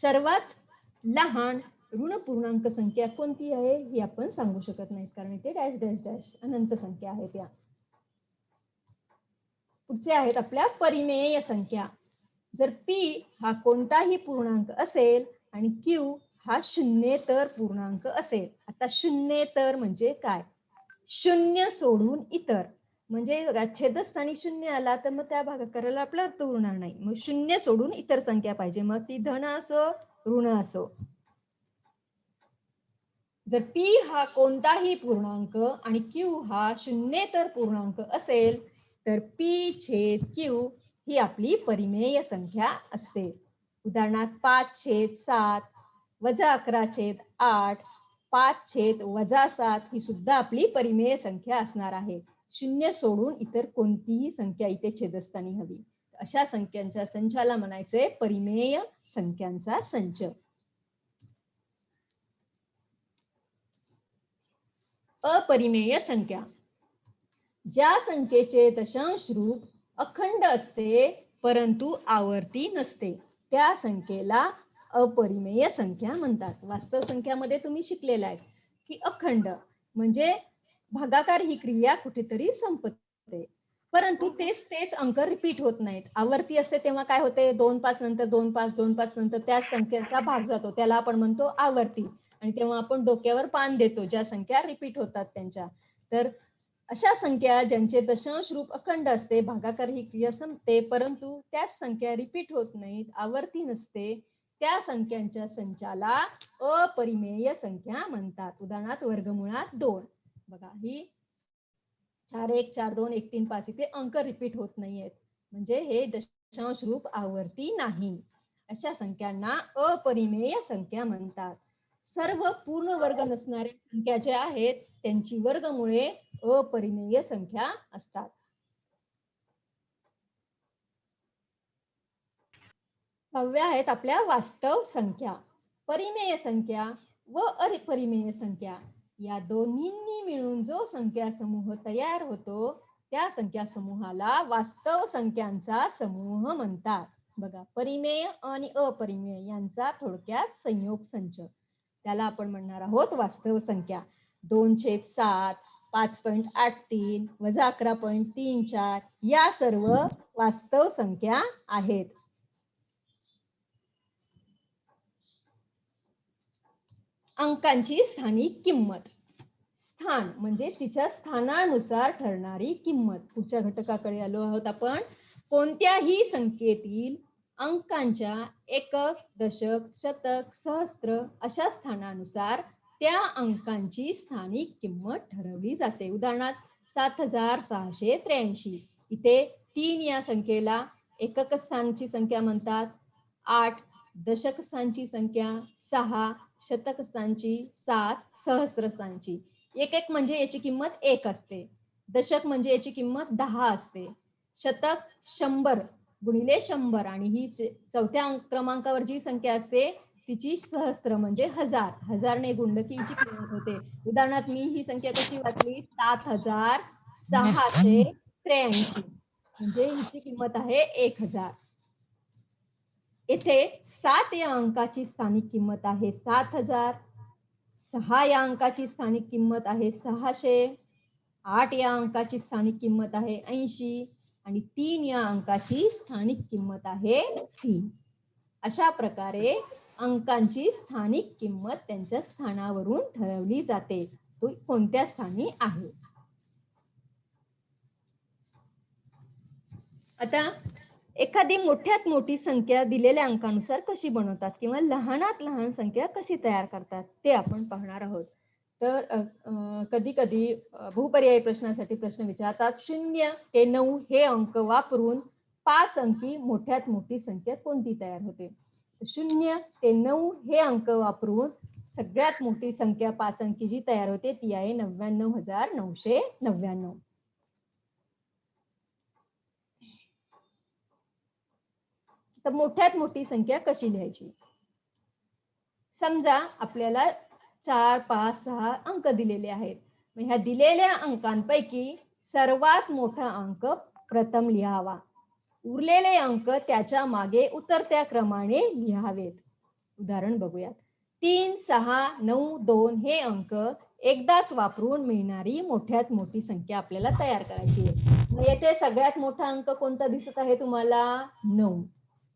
सर्वात लहान ऋण पूर्णांक संख्या कोणती आहे ही आपण सांगू शकत नाहीत कारण इथे डॅश डॅश डॅश अनंत संख्या आहेत. या पुढचे आहेत आपल्या परिमेय संख्या. जर p हा कोणताही पूर्णांक असेल आणि q हा शून्येतर पूर्णांक असेल. आता शून्येतर म्हणजे काय? 0 सोडून इतर. म्हणजे छेदस्थानी 0 आला तर मग त्या भागाकाराला आपला अर्थ उरणार नाही. मग 0 सोडून इतर संख्या पाहिजे, मग ती धन असो ऋण असो. जर p हा कोणताही पूर्णांक आणि q हा शून्येतर पूर्णांक असेल तर p/q ही आपली परिमेय संख्या असते. उदाहरणार्थ 5/7, -11/8, 5/7 ही सुद्धा आपली परिमेय संख्या असणार आहे. 0 सोडून इतर कोणतीही संख्या इथे छेदस्थानी हवी. अशा संख्यांच्या संचाला म्हणायचे परिमेय संख्यांचा संच. अपरिमेय संख्या. ज्या संख्येचे दशांश रूप अखंड असते परंतु आवर्ती नसते त्या संख्येला अपरिमेय संख्या म्हणतात. वास्तव संख्यामध्ये तुम्ही शिकलेला आहे की अखंड म्हणजे भागाकार ही क्रिया कुठेतरी संपते परंतु तेच अंक रिपीट होत नाहीत. आवर्ती असते तेव्हा काय होते 2-5 नंतर 2-5 2-5 नंतर त्याच संख्येचा भाग जातो त्याला आपण म्हणतो आवर्ती. आणि तेव्हा आपण डोक्यावर पान देतो ज्या संख्या रिपीट होतात त्यांच्या. तर अशा संख्या ज्यांचे दशांश रूप अखंड असते भागाकार ही क्रिया संपते परंतु त्याच संख्या रिपीट होत नाहीत आवर्ती नसते त्या संख्यांच्या संचाला अपरिमेय संख्या म्हणतात. उदाहरणार्थ वर्गमुळात 2. बघा ही 4-1 4-2 1-3 5 इथे अंक रिपीट होत नाहीयेत म्हणजे हे दशांश रूप आवर्ती नाही. अशा संख्यांना अपरिमेय संख्या म्हणतात. सर्व पूर्ण वर्ग नसणाऱ्या संख्या ज्या आहेत त्यांची वर्गमुळे अपरिमेय संख्या असतात. 6व्या आहेत आपल्या वास्तव संख्या. परिमेय संख्या व अपरिमेय संख्या या दोन्हींनी मिळून जो संख्या समूह तयार होतो त्या संख्या समूहाला वास्तव संख्यांचा समूह म्हणतात. बघा परिमेय आणि अपरिमेय यांचा थोडक्यात संयोग संच त्याला आपण म्हणणार आहोत वास्तव संख्या. 2/7 5.83 -11.34 या सर्व वास्तव संख्या आहेत. अंकांची स्थानिक किंमत. स्थान म्हणजे तिच्या स्थानानुसार ठरणारी किंमत. पुढच्या घटकाकडे आलो आहोत आपण. कोणत्याही संख्येतील अंकांच्या एकक दशक शतक सहस्त्र अशा स्थानानुसार त्या अंकांची स्थानिक किंमत ठरवली जाते. उदाहरणार्थ 7683 इथे 3 या संख्येला एकक स्थानची संख्या म्हणतात, 8 दशक स्थानची संख्या, 6 शतक स्थानची, 7 सहस्त्र स्थानची. एक म्हणजे याची किंमत 1 असते, दशक म्हणजे याची किंमत 10 असते, शतक 100 गुणिले 100 आणि ही 4थ्या क्रमांकावर जी संख्या असते तिची सहस्त्र म्हणजे 1000 ने गुणलं की हिची किंमत होते. उदाहरणार्थ मी ही संख्या कशी वाचली 7683 म्हणजे हिची किंमत आहे 1000. येथे 7 या अंकाची स्थानिक किंमत आहे 7000, 6 या अंकाची स्थानिक किंमत आहे 600, 8 या अंकाची स्थानिक किंमत आहे 80 आणि 3 या अंकाची स्थानिक किंमत आहे 3. अशा प्रकारे अंकांची स्थानिक किंमत त्यांच्या स्थानावरून ठरवली जाते, तो कोणत्या स्थानी आहे. आता एखादी मोठ्यात मोठी संख्या दिलेल्या अंकानुसार कशी बनवतात किंवा लहानात लहान संख्या कशी तयार करतात ते आपण पाहणार आहोत. तर कधी कधी बहुपर्यायी प्रश्नासाठी प्रश्न विचारतात 0 ते 9 हे अंक वापरून 5 अंकी मोठ्यात मोठी संख्या कोणती तयार होते. 0 ते 9 हे अंक वापरून सगळ्यात मोठी संख्या 5 अंकी जी तयार होते ती आहे 99,999. तर मोठ्यात मोठी संख्या कशी लिहायची. समजा आपल्याला 4 5 6 अंक दिलेले आहेत. मग ह्या दिलेल्या अंकांपैकी सर्वात मोठा अंक प्रथम लिहावा, उरलेले अंक त्याच्या मागे उतरत्या क्रमाने लिहावेत. उदाहरण बघूयात. 3 6 9 2 हे अंक एकदाच वापरून मिळणारी मोठ्यात मोठी संख्या आपल्याला तयार करायची आहे. मग येथे सगळ्यात मोठा अंक कोणता दिसत आहे तुम्हाला 9.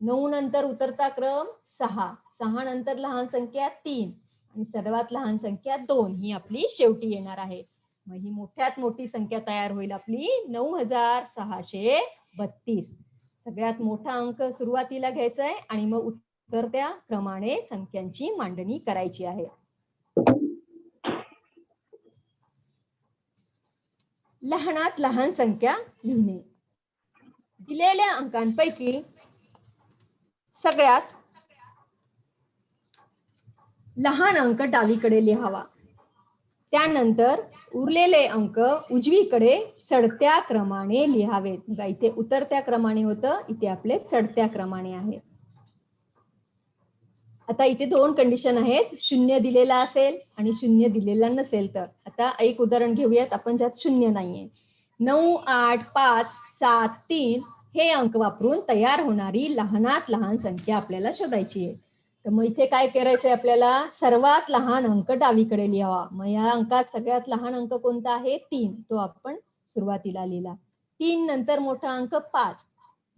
9 नंतर उतरता क्रम 6, 6 नंतर लहान संख्या 3 आणि सर्वात लहान संख्या 2 ही आपली शेवटी येणार आहे. मग ही मोठ्यात मोठी संख्या तयार होईल आपली 9632. सगळ्यात मोठा अंक सुरुवातीला घ्यायचा आहे आणि मग उतरत्या क्रमाने संख्यांची मांडणी करायची आहे. लहानात लहान संख्या लिहिणे. दिलेल्या अंकांपैकी सगळ्यात लहान अंक डावीकडे लिहावा. त्यानंतर उरलेले अंक उजवीकडे चढत्या क्रमाने लिहावेत. बघा, इथे उतरत्या क्रमाने होतं, इथे आपले चढत्या क्रमाने आहे. आता इथे दोन कंडिशन आहेत, 0 दिलेला असेल आणि 0 दिलेला नसेल तर. आता एक उदाहरण घेऊयात आपण ज्यात 0 नाहीये. 9, 8, 5, 7, 3 हे अंक वापरून तयार होणारी लहानात लहान संख्या आपल्याला शोधायची आहे. तर मग इथे काय करायचंय आपल्याला, सर्वात लहान अंक डावीकडे लिहावा. मग या अंकात सगळ्यात लहान अंक कोणता आहे, 3. तो आपण सुरुवातीला लिहिला. 3 नंतर मोठा अंक 5,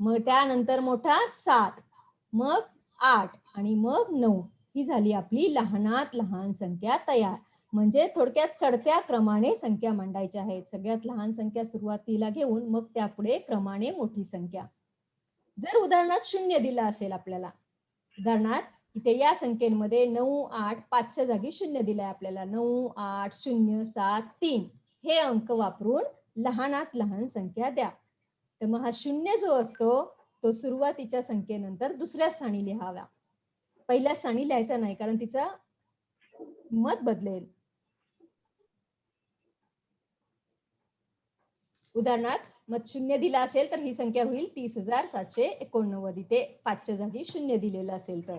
मग त्यानंतर मोठा 7, मग 8 आणि मग 9. ही झाली आपली लहानात लहान संख्या तयार. म्हणजे थोडक्यात चढत्या क्रमाने संख्या मांडायच्या आहेत. सगळ्यात लहान संख्या सुरुवातीला घेऊन मग त्यापुढे क्रमाने मोठी संख्या. जर उदाहरणात 0 दिला असेल आपल्याला, उदाहरणात इथे या संख्येमध्ये 9, 8, 5च्या जागी 0 दिलाय आपल्याला. 9, 8, 0, 7, 3 हे अंक वापरून लहानात लहान संख्या द्या. तर मग हा 0 जो असतो तो सुरुवातीच्या संख्येनंतर दुसऱ्या स्थानी लिहावा. पहिल्या स्थानी लिहायचा नाही, कारण तिचा किंमत बदलेल. उदाहरणार्थ मग 0 दिला असेल तर ही संख्या होईल 30,789. इथे 5च्या जागी 0 दिलेलं असेल तर.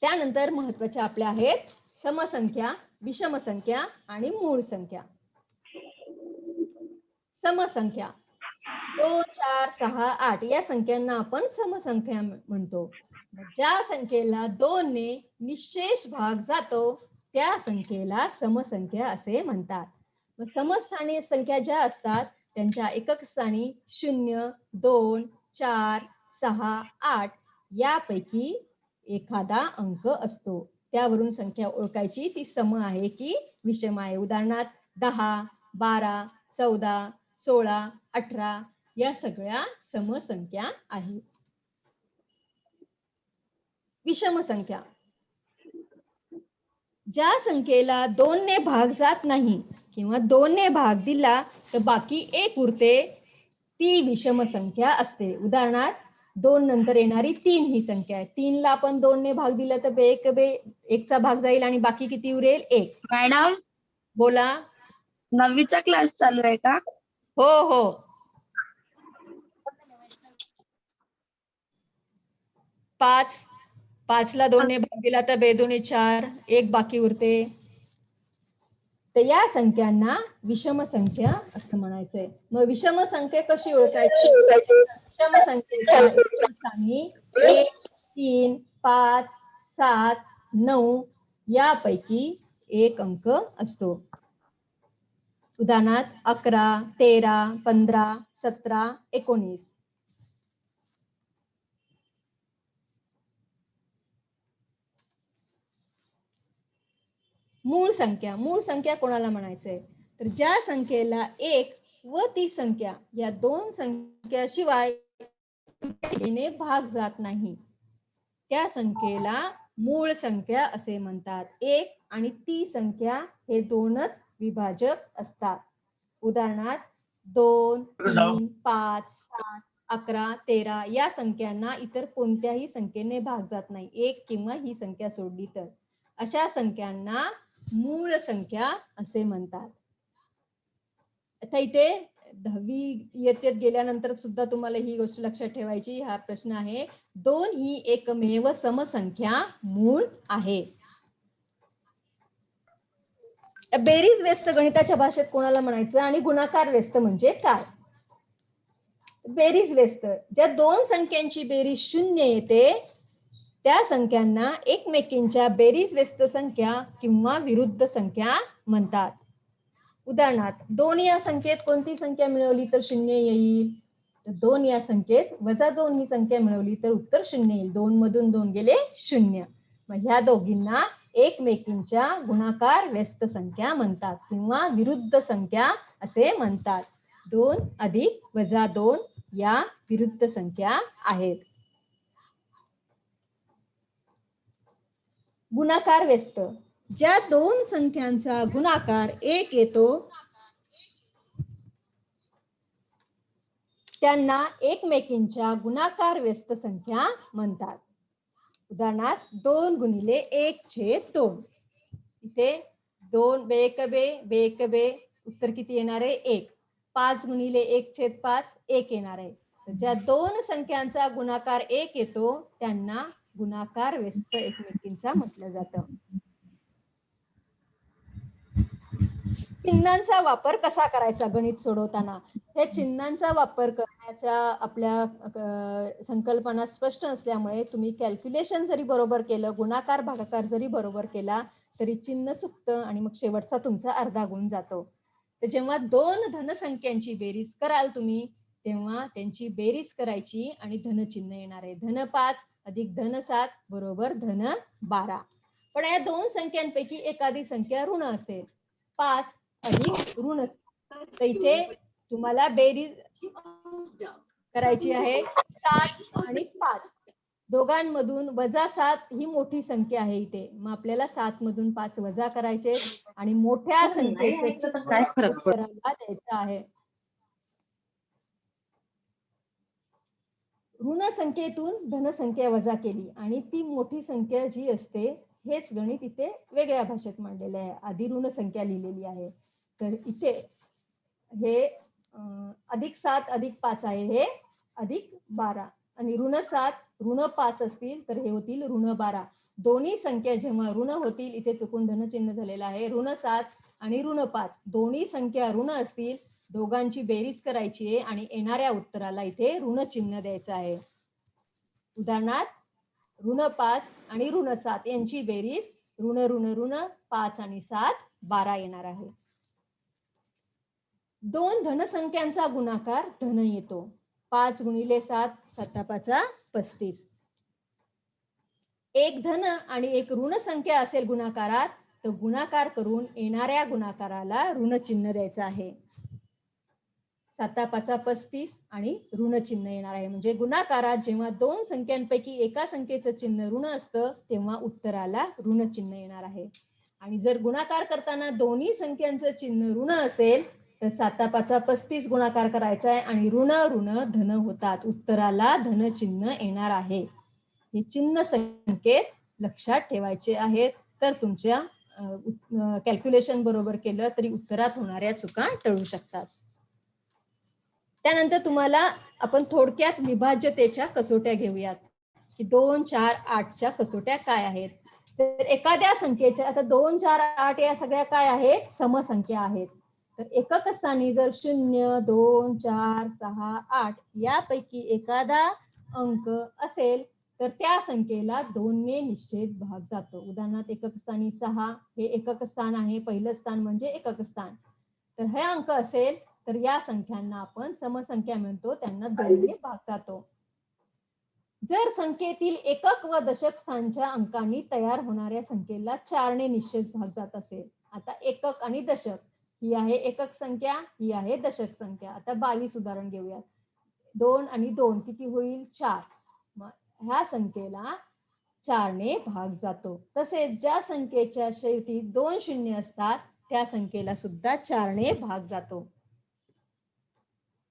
त्यानंतर महत्वाच्या आपल्या आहेत समसंख्या, विषमसंख्या आणि मूळ संख्या. समसंख्या 2, 4, 6, 8 या संख्यांना आपण समसंख्या म्हणतो. ज्या संख्येला 2 ने निशेष भाग जातो त्या संख्येला समसंख्या असे म्हणतात. मग समस्थानी संख्या ज्या असतात त्यांच्या एकक स्थानी 0, 2, 4, 6, 8 यापैकी एखादा अंक असतो. त्यावरून संख्या ओळखायची ती सम आहे की विषम आहे. उदाहरणार्थ 10, 12, 14, 16, 18 या सगळ्या समसंख्या आहेत. विषम संख्या ज्या संख्येला 2 ने भाग जात नाही किंवा 2 ने भाग दिला तर बाकी 1 उरते, ती विषम संख्या असते. उदाहरणार्थ 2 नंतर येणारी 3 ही संख्या आहे. 3 ला आपण 2 ने भाग दिला तर 1 चा भाग जाईल आणि बाकी किती उरेल, 1. मॅडम, बोला. 9वीचा क्लास चालू आहे का? हो हो. 5 ला 2 ने भाग दिला तर 2 दुणे 4, 1 बाकी उरते. तर या संख्यांना विषम संख्या असं म्हणायचंय. मग विषम संख्या कशी ओळखायची? विषम संख्येच्या एकक स्थानी 1, 3, 5, 7, 9 यापैकी एक अंक असतो. उदाहरणार्थ 11, 13, 15, 17, 19. मूळ संख्या. मूळ संख्या कोणाला म्हणायचंय? तर ज्या संख्येला 1 व ती संख्या या दोन संख्याशिवाय ने भाग जात नाही त्या संख्येला मूळ संख्या असे म्हणतात. 1 आणि ती संख्या हे दोनच विभाजक असतात. उदाहरणार्थ 2, 3, 5, 7, 11, 13 या संख्यांना इतर कोणत्याही संख्येने भाग जात नाही, 1 किंवा ही संख्या सोडली तर. अशा संख्यांना मूळ संख्या असे म्हणतात. आता इथे 10वी इयत्तेत गेल्यानंतर सुद्धा तुम्हाला ही गोष्ट लक्षात ठेवायची. हा प्रश्न आहे, 2 ही एकमेव समसंख्या मूळ आहे. बेरीज व्यस्त गणिताच्या भाषेत कोणाला म्हणायचं आणि गुणाकार व्यस्त म्हणजे काय? बेरीज व्यस्त ज्या दोन संख्यांची बेरीज 0 येते त्या संख्यांना एकमेकींच्या बेरीज व्यस्त संख्या किंवा विरुद्ध संख्या म्हणतात. उदाहरणार्थ 2 या संख्येत कोणती संख्या मिळवली तर 0 येईल? 2 या संख्येत -2 ही संख्या मिळवली तर उत्तर 0 येईल. 2 मधून 2 गेले 0. मग ह्या दोघींना एकमेकींच्या गुणाकार व्यस्त संख्या म्हणतात किंवा विरुद्ध संख्या असे म्हणतात. 2 अधिक -2 या विरुद्ध संख्या आहेत. गुणाकार व्यस्त ज्या दोन संख्यांचा गुणाकार 1 येतो त्यांना एकमेकींच्या गुणाकार व्यस्त संख्या म्हणतात. उदाहरणार्थ 2 गुणिले 1/2. इथे 2 बेक बे बेक बे उत्तर किती येणार आहे 1. 5 गुणिले 1/5 1 येणार आहे. तर ज्या दोन संख्यांचा गुणाकार 1 येतो त्यांना गुणाकार व्यस्त एकमेकींचा म्हटलं जातं. चिन्हांचा वापर कसा करायचा गणित सोडवताना? हे चिन्हांचा वापर करण्याच्या आपल्या संकल्पना स्पष्ट असल्यामुळे तुम्ही कॅल्क्युलेशन जरी बरोबर केलं, गुणाकार भागाकार जरी बरोबर केला तरी चिन्ह चुकतं आणि मग शेवटचा तुमचा अर्धा गुण जातो. तर जेव्हा दोन धनसंख्यांची बेरीज कराल तुम्ही तेव्हा त्यांची बेरीज करायची आणि धनचिन्ह येणार आहे. धन 5 अधिक धन 7 बरोबर धन 12. पण या दोन संख्यांपैकी एखादी संख्या ऋण असेल, 5 अधिक ऋण, तर इथे तुम्हाला बेरीज करायची आहे 7 आणि 5. दोघांमधून -7 ही मोठी संख्या आहे इथे. मग आपल्याला 7 मधून 5 वजा करायचे आणि मोठ्या संख्येचं चिन्ह उत्तराला द्यायचं आहे. ऋण संख्येतून धनसंख्या वजा केली आणि ती मोठी संख्या जी असते हेच गणित इथे वेगळ्या भाषेत मांडलेले आहे. आधी ऋण संख्या लिहिलेली आहे. तर इथे हे +7 अधिक 5 आहे, हे +12 आणि ऋण 7 ऋण 5 असतील तर हे होतील ऋण 12. दोन्ही संख्या जेव्हा ऋण होतील, इथे चुकून धनचिन्ह झालेलं आहे, ऋण 7 आणि ऋण 5 दोन्ही संख्या ऋण असतील, दोघांची बेरीज करायची आहे आणि येणाऱ्या उत्तराला इथे ऋण चिन्ह द्यायचं आहे. उदाहरणार्थ ऋण 5 आणि ऋण 7 यांची बेरीज ऋण ऋण ऋण 5 आणि 7 12 येणार आहे. दोन धनसंख्यांचा गुणाकार धन येतो. 5 गुणिले 7 7 35. एक धन आणि एक ऋण संख्या असेल गुणाकारात तर गुणाकार करून येणाऱ्या गुणाकाराला ऋण चिन्ह द्यायचं आहे. 7 35 आणि ऋण चिन्ह येणार आहे. म्हणजे गुणाकारात जेव्हा दोन संख्यांपैकी एका संख्येचं चिन्ह ऋण असतं तेव्हा उत्तराला ऋण चिन्ह येणार आहे. आणि जर गुणाकार करताना दोन्ही संख्यांचं चिन्ह ऋण असेल तर 7 35 गुणाकार करायचा आहे आणि ऋण ऋण धन होतात. उत्तराला धन चिन्ह येणार आहे. हे चिन्ह संकेत लक्षात ठेवायचे आहेत तर तुमच्या कॅल्क्युलेशन बरोबर केलं तरी उत्तरात होणाऱ्या चुका टळू शकतात. त्यानंतर तुम्हाला आपण थोडक्यात विभाज्यतेच्या कसोट्या घेऊयात की 2, 4, 8च्या कसोट्या काय आहेत. तर एखाद्या संख्येच्या आता 2, 4, 8 या सगळ्या काय आहेत समसंख्या आहेत. तर एकक स्थानी जर 0, 2, 4, 6, 8 यापैकी एखादा अंक असेल तर त्या संख्येला 2 ने निश्चित भाग जातो. उदाहरणार्थ एकक स्थानी 6 हे एकक स्थान आहे, पहिलं स्थान म्हणजे एकक स्थान. तर हे अंक असेल तर या संख्यांना आपण समसंख्या म्हणतो, त्यांना 2 ने भाग जातो. जर संख्येतील एकक व दशक स्थानच्या अंकांनी तयार होणाऱ्या संख्येला 4 ने निश्चित भाग जात असेल. आता एकक आणि दशक, ही आहे एकक संख्या, ही आहे दशक संख्या. आता 22 उदाहरण घेऊयात. 2 आणि 2 किती होईल 4. मग ह्या संख्येला 4 ने भाग जातो. तसेच ज्या संख्येच्या शेवटी 2 शून्य असतात त्या संख्येला सुद्धा 4 ने भाग जातो.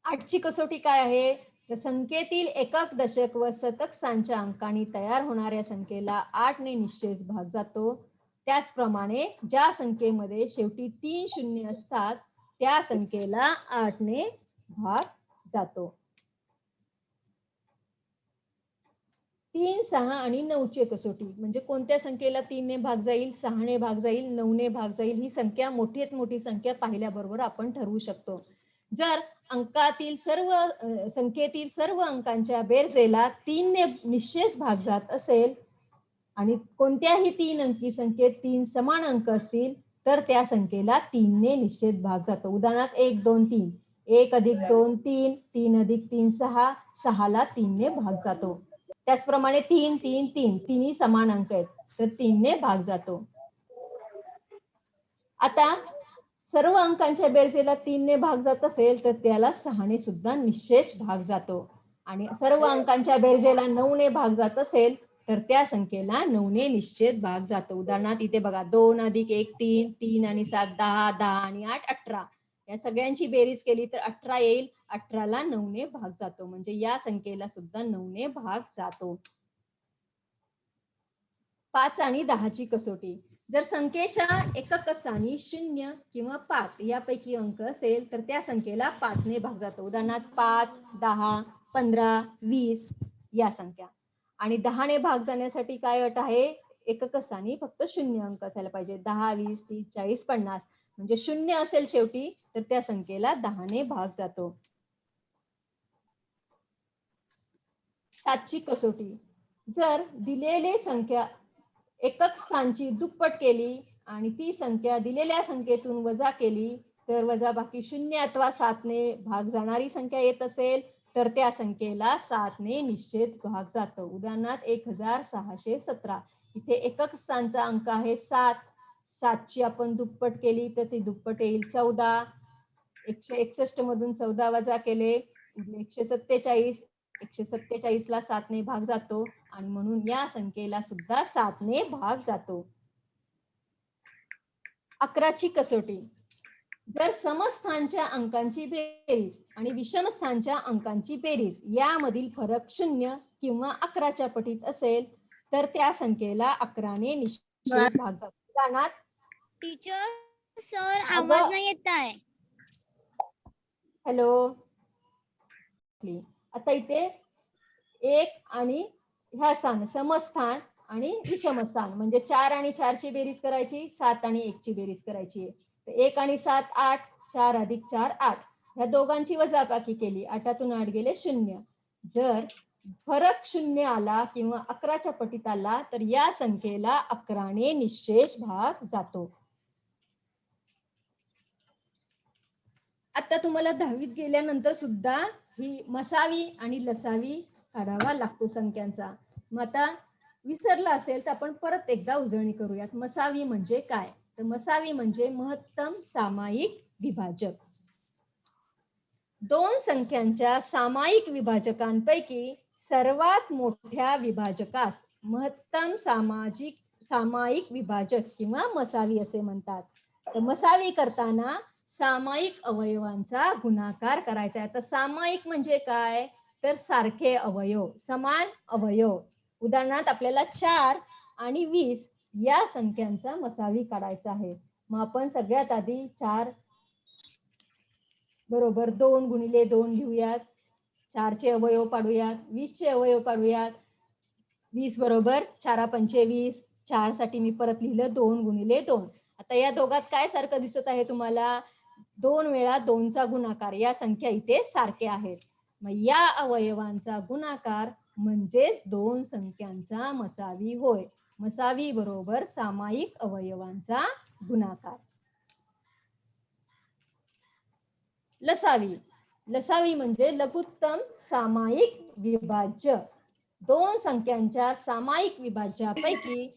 8ची कसोटी काय आहे तर संख्येतील एकक दशक व शतक स्थानच्या अंकांनी तयार होणाऱ्या संख्येला 8 ने निश्चित भाग जातो. त्याचप्रमाणे ज्या संख्येमध्ये शेवटी 3 शून्य असतात त्या संख्येला 8 ने भाग जातो. 3, 6 आणि 9ची कसोटी म्हणजे कोणत्या संख्येला 3 ने भाग जाईल, 6 ने भाग जाईल, 9 ने भाग जाईल, ही संख्या मोठीत मोठी संख्या पाहिल्याबरोबर आपण ठरवू शकतो. जर अंकातील सर्व संख्येतील सर्व अंकांच्या बेरजेला 3 ने निश्चित भाग जात असेल आणि कोणत्याही 3 अंकी संख्येत 3 समान अंक असतील तर त्या संख्येला 3 ने निश्चित भाग जातो. उदाहरणार्थ 1, 2, 3. 1 अधिक 2 3, 3 अधिक 3 6, 6 ला 3 ने भाग जातो. त्याचप्रमाणे 3, 3, 3 तिन्ही समान अंक आहेत तर 3 ने भाग जातो. आता सर्व अंकांच्या बेरजेला 3 ने भाग जात असेल तर त्याला 6 ने सुद्धा निश्चित भाग जातो आणि सर्व अंकांच्या बेरजेला 9 ने भाग जात असेल तर त्या संख्येला 9 ने निश्चित भाग जातो. उदाहरणार्थ इथे बघा 2 अधिक 1 3, 3 आणि 7 10, 10 आणि 8 18. या सगळ्यांची बेरीज केली तर 18 येईल. 18 ला 9 ने भाग जातो म्हणजे या संख्येला सुद्धा 9 ने भाग जातो. 5 आणि 10ची कसोटी. जर संख्येच्या एकक स्थानी 0 किंवा 5 यापैकी अंक असेल तर त्या संख्येला 5 ने भाग जातो. उदाहरणार्थ 5, 10, 15, 20 या संख्या. आणि 10 ने भाग जाण्यासाठी काय अट आहे? एकक स्थानी फक्त 0 अंक असायला पाहिजे. 10, 20, 30, 40, 50 म्हणजे 0 असेल शेवटी तर त्या संख्येला 10 ने भाग जातो. 7ची कसोटी. जर दिलेली संख्या एकक स्थानची दुप्पट केली आणि ती संख्या दिलेल्या संख्येतून वजा केली तर वजाबाकी 0 अथवा 7 ने भाग जाणारी संख्या येत असेल तर त्या संख्येला 7 ने निश्चित भाग जातो. उदाहरणार्थ 1617. इथे एकक स्थानचा अंक आहे 7. 7ची आपण दुप्पट केली तर ती दुप्पट येईल 14. 161 मधून 14 वजा केले 147. 147 ला 7 ने भाग जातो आणि म्हणून या संख्येला सुद्धा 7 ने भाग जातो. 11ची कसोटी. जर समस्थानच्या अंकांची बेरीज आणि विषमस्थानच्या अंकांची बेरीज यामधील फरक 0 किंवा 11च्या पटीत असेल तर त्या संख्येला 11 ने निश्चित भाग जातो. उदाहरणार्थ टीचर सर आवाज नाही येत आहे. हॅलो. आता इथे 1 आणि ह्या स्थान समस्थान आणि विषमस्थान म्हणजे 4 आणि 4 ची बेरीज करायची 7 आणि 1 ची बेरीज करायची. 1 आणि 7 8 4 अधिक 4 8 ह्या दोघांची वजाबाकी केली 8तून 8 गेले 0. जर फरक 0 आला किंवा 11च्या पटीत आला तर या संख्येला 11 ने निश्चेष भाग जातो. आता तुम्हाला 10वीत गेल्यानंतर सुद्धा ही मसावी आणि लसावी काढावा लागतो संख्यांचा. मग आता विसरला असेल तर आपण परत एकदा उजळणी करूयात. मसावी म्हणजे काय? तर मसावी म्हणजे महत्तम सामायिक विभाजक. दोन संख्यांच्या सामायिक विभाजकांपैकी सर्वात मोठ्या विभाजकास महत्तम सामायिक विभाजक किंवा मसावी असे म्हणतात. तर मसावी करताना सामायिक अवयवांचा गुणाकार करायचा आहे. तर सामायिक म्हणजे काय? तर सारखे अवयव, समान अवयव. उदाहरणार्थ आपल्याला 4 आणि 20 या संख्यांचा मसावी काढायचा आहे. मग आपण सगळ्यात आधी 4 बरोबर 2 गुणिले 2 लिहूयात. 4 चे अवयव पाडूयात. 20 चे अवयव पाडूयात. 20 बरोबर 4 पंचे 20. 4 साठी मी परत लिहिलं 2 गुणिले 2. आता या दोघात काय सारखं दिसत आहे तुम्हाला? 2 वेळा 2चा गुणाकार. या संख्या इथे सारख्या आहेत. मग या अवयवांचा गुणाकार म्हणजेच दोन संख्यांचा मसावी होय. मसावी बरोबर सामायिक अवयवांचा गुणाकार. लसावी. लसावी म्हणजे लघुत्तम सामायिक विभाज्य. दोन संख्यांच्या सामायिक विभाज्यापैकी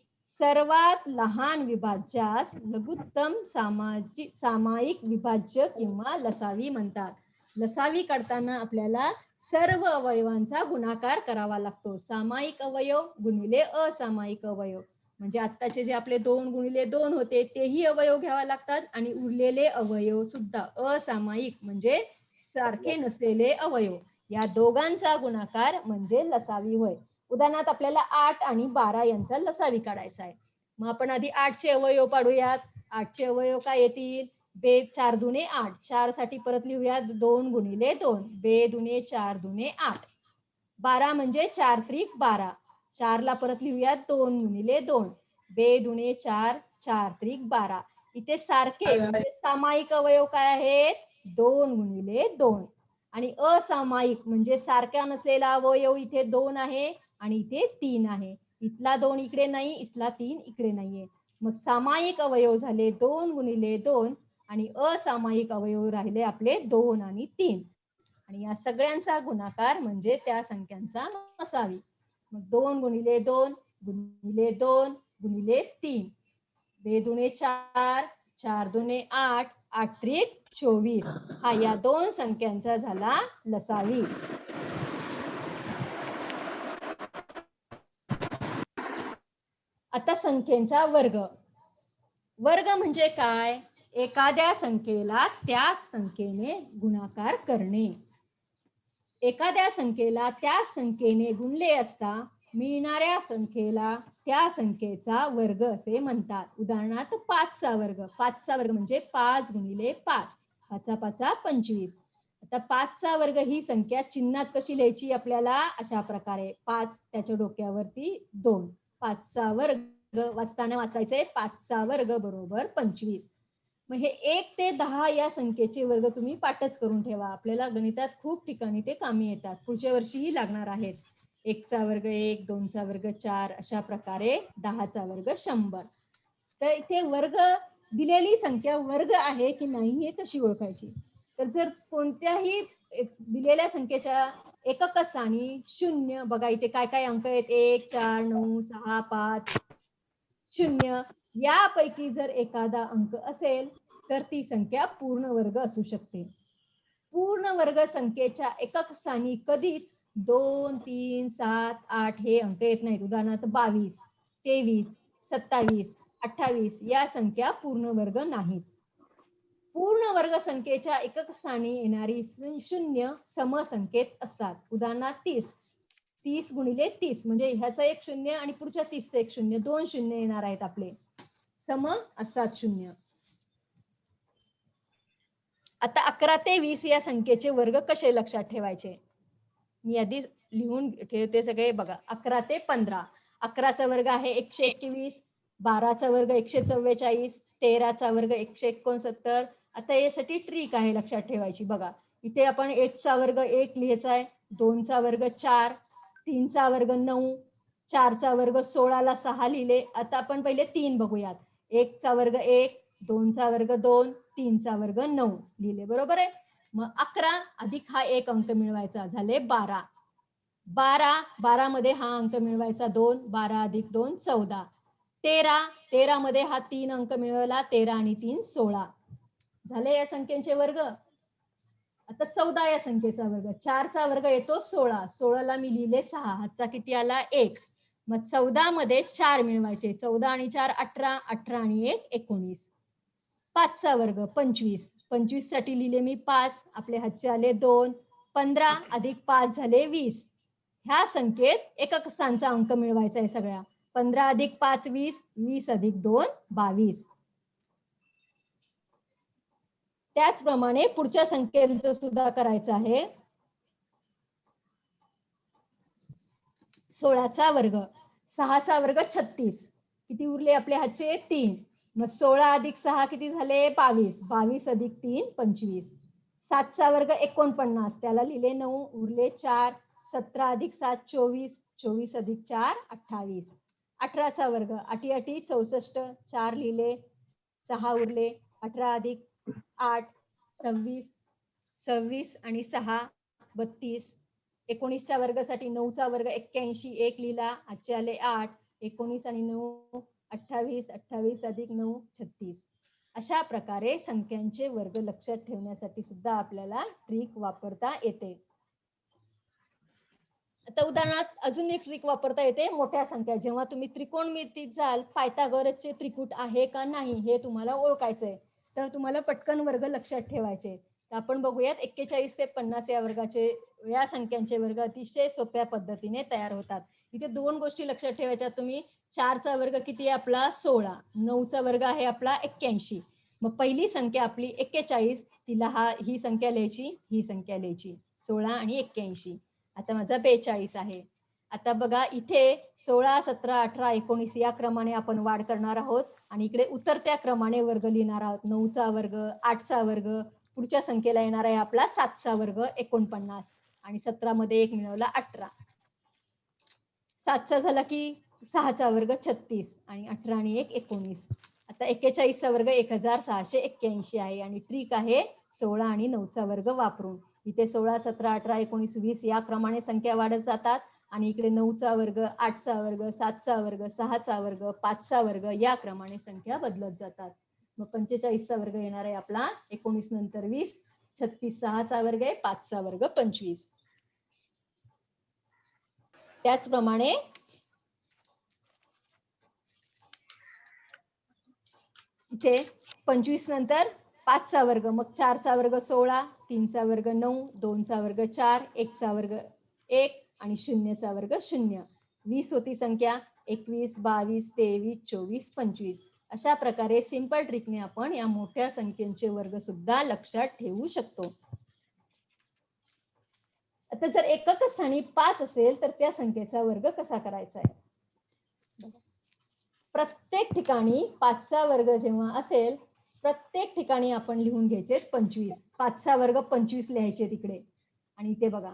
सर्वात लहान विभाज्यास लघुत्तम सामायिक विभाज्य किंवा लसावी म्हणतात. लसावी काढताना आपल्याला सर्व अवयवांचा गुणाकार करावा लागतो. सामायिक अवयव गुणिले असामायिक अवयव. म्हणजे आत्ताचे जे आपले 2 गुणिले 2 होते तेही अवयव घ्यावा लागतात आणि उरलेले अवयव सुद्धा असामायिक म्हणजे सारखे नसलेले अवयव या दोघांचा गुणाकार म्हणजे लसावी होय. उदाहरणार्थ आपल्याला 8 आणि 12 यांचा लसावी काढायचा आहे. मग आपण आधी 8 चे अवयव पाडूयात. 8 चे अवयव काय येतील? बे 4 दुने 8. 4 साठी परत लिहूयात 2 गुणिले 2. बे दुने 4 दुने 8. 12 म्हणजे 4 त्रिक 12. 4 ला परत लिहूयात 2 गुणिले 2. बे दुने 4. 4 त्रिक 12. इथे सारखे म्हणजे सामायिक अवयव काय आहेत? 2 गुणिले 2. आणि असामायिक म्हणजे सारख्या नसलेला अवयव इथे 2 आहे आणि इथे 3 आहे. इथला 2 इकडे नाही, इथला 3 इकडे नाहीये. मग सामायिक अवयव झाले 2 गुणिले 2 आणि असामायिक अवयव राहिले आपले 2 आणि 3. आणि या सगळ्यांचा गुणाकार म्हणजे त्या संख्यांचा मसावी. मग 2 गुणिले 2 गुणिले 2 गुणिले 3. 2 दुने 4. 4 दुने 8. 8 त्रिक 24. हा या दोन संख्यांचा झाला लसावी. आता संख्येचा वर्ग. वर्ग म्हणजे काय? एखाद्या संख्येला त्या संख्येने गुणाकार करणे. एखाद्या संख्येला त्या संख्येने गुणले असता मिळणाऱ्या संख्येला त्या संख्येचा वर्ग असे म्हणतात. उदाहरणार्थ 5चा वर्ग. 5चा वर्ग म्हणजे 5 गुणिले 5. 5 5 25. आता 5चा वर्ग ही संख्या चिन्हात कशी लिहायची आपल्याला? अशा प्रकारे 5 त्याच्या डोक्यावरती 2. 5चा वर्ग वाचताना वाचायचंय 5चा वर्ग बरोबर 25. मग हे 1 ते 10 या संख्येचे वर्ग तुम्ही पाठच करून ठेवा. आपल्याला गणितात खूप ठिकाणी ते कामी येतात. पुढच्या वर्षीही लागणार आहेत. 1चा वर्ग 1, 2चा वर्ग 4 अशा प्रकारे 10चा वर्ग 100. तर इथे वर्ग दिलेली संख्या वर्ग आहे की नाही हे कशी ओळखायची? तर जर कोणत्याही दिलेल्या संख्येच्या एकक स्थानी 0 बघा इथे काय काय अंक आहेत 1, 4, 9, 6, 5, 0 यापैकी जर एखादा अंक असेल तर ती संख्या पूर्ण वर्ग असू शकते. पूर्ण वर्ग संख्येच्या एकक स्थानी कधीच 2, 3, 7, 8 हे अंक येत नाहीत. उदाहरणार्थ 22, 23, 27, 28 या संख्या पूर्ण वर्ग नाहीत. पूर्ण वर्ग संख्येच्या एकक स्थानी येणारी 0 समसंख्येत असतात. उदाहरणार्थ 30. 30 गुणिले 30 म्हणजे ह्याचा एक 0 आणि पुढच्या 30चा एक 0. 2 शून्य येणार आहेत आपले. सम असतात 0. आता 11 ते 20 या संख्येचे वर्ग कसे लक्षात ठेवायचे? मी आधी लिहून ठेवते सगळे बघा. 11 ते 15. 11चा वर्ग आहे 121, 12चा वर्ग 144, 13चा वर्ग 169. आता यासाठी ट्रिक आहे लक्षात ठेवायची बघा. इथे आपण 1चा वर्ग 1 लिहायचा आहे, 2चा वर्ग 4, 3चा वर्ग 9, 4चा वर्ग 16ला 6 लिहिले. आता आपण पहिले 3 बघूयात. 1चा वर्ग 1, 2चा वर्ग 2, 3चा वर्ग 9 लिहिले बरोबर आहे. मग 11 अधिक हा एक अंक मिळवायचा झाले 12. 12 मध्ये हा अंक मिळवायचा 2, 12 अधिक 2 14. 13 मध्ये हा 3 अंक मिळवला 13 आणि 3 16 झाले या संख्येचे वर्ग. आता 14 या संख्येचा वर्ग. 4चा वर्ग येतो 16. 16ला मी लिहिले 6. हातचा किती आला 1. मग 14 मध्ये 4 मिळवायचे. 14 आणि 4 18, 18 आणि 1 19. 5चा वर्ग 25. 25 साठी लिहिले मी 5. आपले हातचे आले 2. 15 अधिक 5 झाले 20. ह्या संख्येत एकक स्थानचा अंक मिळवायचा आहे सगळ्या. 15 अधिक 5 20, 20 अधिक 2 22. त्याचप्रमाणे पुढच्या संख्येचं सुद्धा करायचं आहे. 16चा वर्ग. 6चा वर्ग 36. किती उरले आपले हातचे 3. मग 16 अधिक 6 किती झाले 22. 22 अधिक 3 25. 7चा वर्ग 49. त्याला लिहिले 9 उरले 4. 17 अधिक 7 24. 24 अधिक 4 28. 18चा वर्ग. 8 8 64. 4 लिहिले 6 उरले. 18 अधिक 8 26. 26 आणि 6 32. 19च्या वर्गासाठी 9चा वर्ग 81. 1 लिहिला. आजचे आले 8. 19 आणि 9 28. 28 अधिक 9 36. अशा प्रकारे संख्यांचे वर्ग लक्षात ठेवण्यासाठी सुद्धा आपल्याला ट्रिक वापरता येते. आता उदाहरणार्थ अजून एक ट्रिक वापरता येते. मोठ्या संख्या जेव्हा तुम्ही त्रिकोणमितीत जाल पायथागोरसचे त्रिकूट आहे का नाही हे तुम्हाला ओळखायचंय. तर तुम्हाला पटकन वर्ग लक्षात ठेवायचे. तर आपण बघूयात 41 ते 50 या वर्गाचे या संख्यांचे वर्ग अतिशय सोप्या पद्धतीने तयार होतात. इथे दोन गोष्टी लक्षात ठेवायच्या तुम्ही. 4चा वर्ग किती आहे आपला 16. 9चा वर्ग आहे आपला 81. मग पहिली संख्या आपली 41 तिला ही संख्या लिहायची, ही संख्या लिहायची 16 आणि 81. आता माझा 42 आहे. आता बघा इथे 16, 17, 18, 19 या क्रमाने आपण वाढ करणार आहोत आणि इकडे उतरत्या क्रमाने वर्ग लिहिणार आहोत. 9चा वर्ग, 8चा वर्ग, पुढच्या संख्येला येणार आहे आपला 7चा वर्ग 49 आणि 17 मध्ये 1 मिळवला 18. 7चा झाला की 6चा वर्ग 36 आणि 18 आणि 1 19. आता 41चा वर्ग 1681 आहे आणि ट्रिक आहे 16 आणि 9चा वर्ग वापरून. इथे 16, 17, 18, 19, 20 या क्रमाने संख्या वाढत जातात आणि इकडे 9चा वर्ग, 8चा वर्ग, 7चा वर्ग, 6चा वर्ग, 5चा वर्ग या क्रमाने संख्या बदलत जातात. मग 45चा वर्ग येणार आहे आपला 19 नंतर 20. 36 6चा वर्ग आहे, 5चा वर्ग 25. त्याचप्रमाणे इथे 25 नंतर 5चा वर्ग, मग 4चा वर्ग 16, 3चा वर्ग 9, 2चा वर्ग 4, 1चा वर्ग 1 आणि 0चा वर्ग 0. 20 होती संख्या. 21, 22, 23, 24, 25 अशा प्रकारे सिंपल ट्रिकने आपण या मोठ्या संख्येचे वर्ग सुद्धा लक्षात ठेवू शकतो. आता जर एकक स्थानी 5 असेल तर त्या संख्येचा वर्ग कसा करायचा आहे? प्रत्येक ठिकाणी 5चा वर्ग जेव्हा असेल प्रत्येक ठिकाणी आपण लिहून घ्यायचे 25. 5चा वर्ग 25 लिहायचे तिकडे. आणि इथे बघा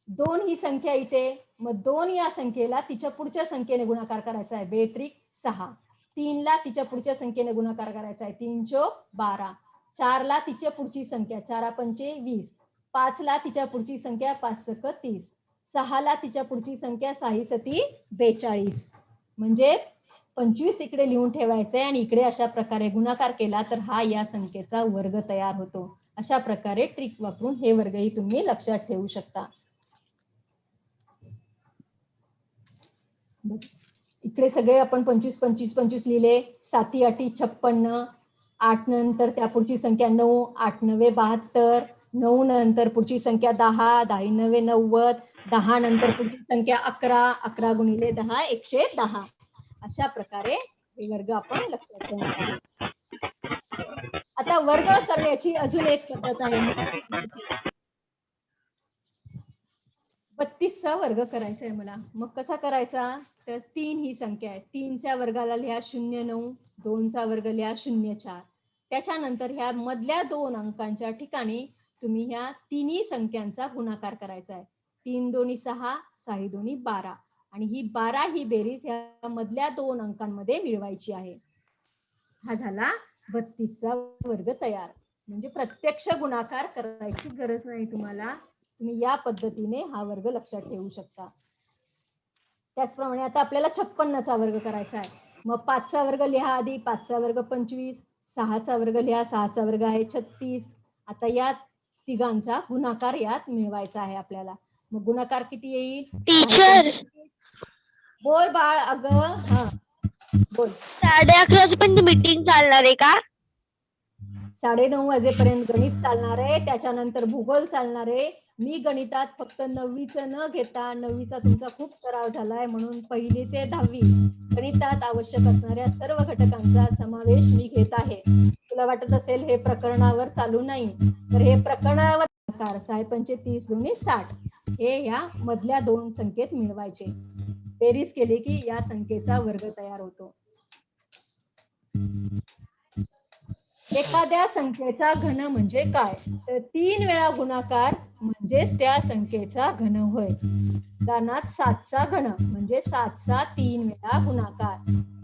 2 ही संख्या इथे, मग 2 या संख्येला तिच्या पुढच्या संख्येने गुणाकार करायचा आहे. बेत्रिक 6. 3 ला तिच्या पुढच्या संख्येने गुणाकार करायचा आहे. 3 चोक 12. 4 ला तिच्या पुढची संख्या 4 पंचे 20. 5 ला तिच्या पुढची संख्या 5 सक 30. 6 ला तिच्या पुढची संख्या 6 सती 42. म्हणजे 25 इकडे लिहून ठेवायचंय आणि इकडे अशा प्रकारे गुणाकार केला तर हा या संख्येचा वर्ग तयार होतो. अशा प्रकारे ट्रिक वापरून हे वर्गही तुम्ही लक्षात ठेवू शकता. इकडे सगळे आपण 25 25 25 लिहिले. 7 8 56. 8 नंतर त्या पुढची संख्या 9. 8 9 72. 9 नंतर पुढची संख्या 10. 10 9 90. 10 नंतर पुढची संख्या 11. 11 गुणिले 10 110. अशा प्रकारे हे वर्ग आपण लक्षात ठेवणार. आता वर्ग करण्याची अजून एक पद्धत आहे. 32चा वर्ग करायचा आहे मला. मग कसा करायचा? तर 3 ही संख्या आहे. 3च्या वर्गाला लिहा 09. 2चा वर्ग लिहा 04. त्याच्यानंतर ह्या मधल्या 2 अंकांच्या ठिकाणी तुम्ही ह्या तिन्ही संख्यांचा गुणाकार करायचा आहे. 3 दोन्ही 6. 6 दोन्ही 12. आणि ही 12 ही बेरीज ह्या मधल्या 2 अंकांमध्ये मिळवायची आहे. हा झाला 32चा वर्ग तयार. म्हणजे प्रत्यक्ष गुणाकार करायची गरज नाही तुम्हाला. तुम्ही या पद्धतीने हा वर्ग लक्षात ठेवू शकता. त्याचप्रमाणे आता आपल्याला 56चा वर्ग करायचा आहे. मग 5चा वर्ग लिहा आधी. 5चा वर्ग 25. 6चा वर्ग लिहा. 6चा वर्ग आहे 36. आता या तिघांचा गुणाकार यात मिळवायचा आहे आपल्याला. मग गुणाकार किती येईल? टीचर बोल बाळ. अगं हा बोल. 11:30 वाजेपर्यंत मीटिंग चालणार आहे का? 9:30 वाजेपर्यंत गणित चालणार आहे. त्याच्यानंतर भूगोल चालणार आहे. मी गणितात फक्त 9वीचं न घेता, 9वीचा तुमचा खूप सराव झालाय म्हणून 1ली ते 10वी गणितात आवश्यक असणाऱ्या सर्व घटकांचा समावेश मी घेत आहे. तुला वाटत असेल हे प्रकरणावर चालू नाही, तर हे प्रकरणावर 6 पंचे 30 दोन्ही 60 हे ह्या मधल्या 2 संख्येत मिळवायचे. बेरीज केली की या संख्येचा वर्ग तयार होतो. एखाद्या संख्येचा घन म्हणजे काय? तर 3 वेळा गुणाकार म्हणजेच त्या संख्येचा घन होय. उदाहरणार्थ 7चा घन म्हणजे 7चा 3 वेळा गुणाकार.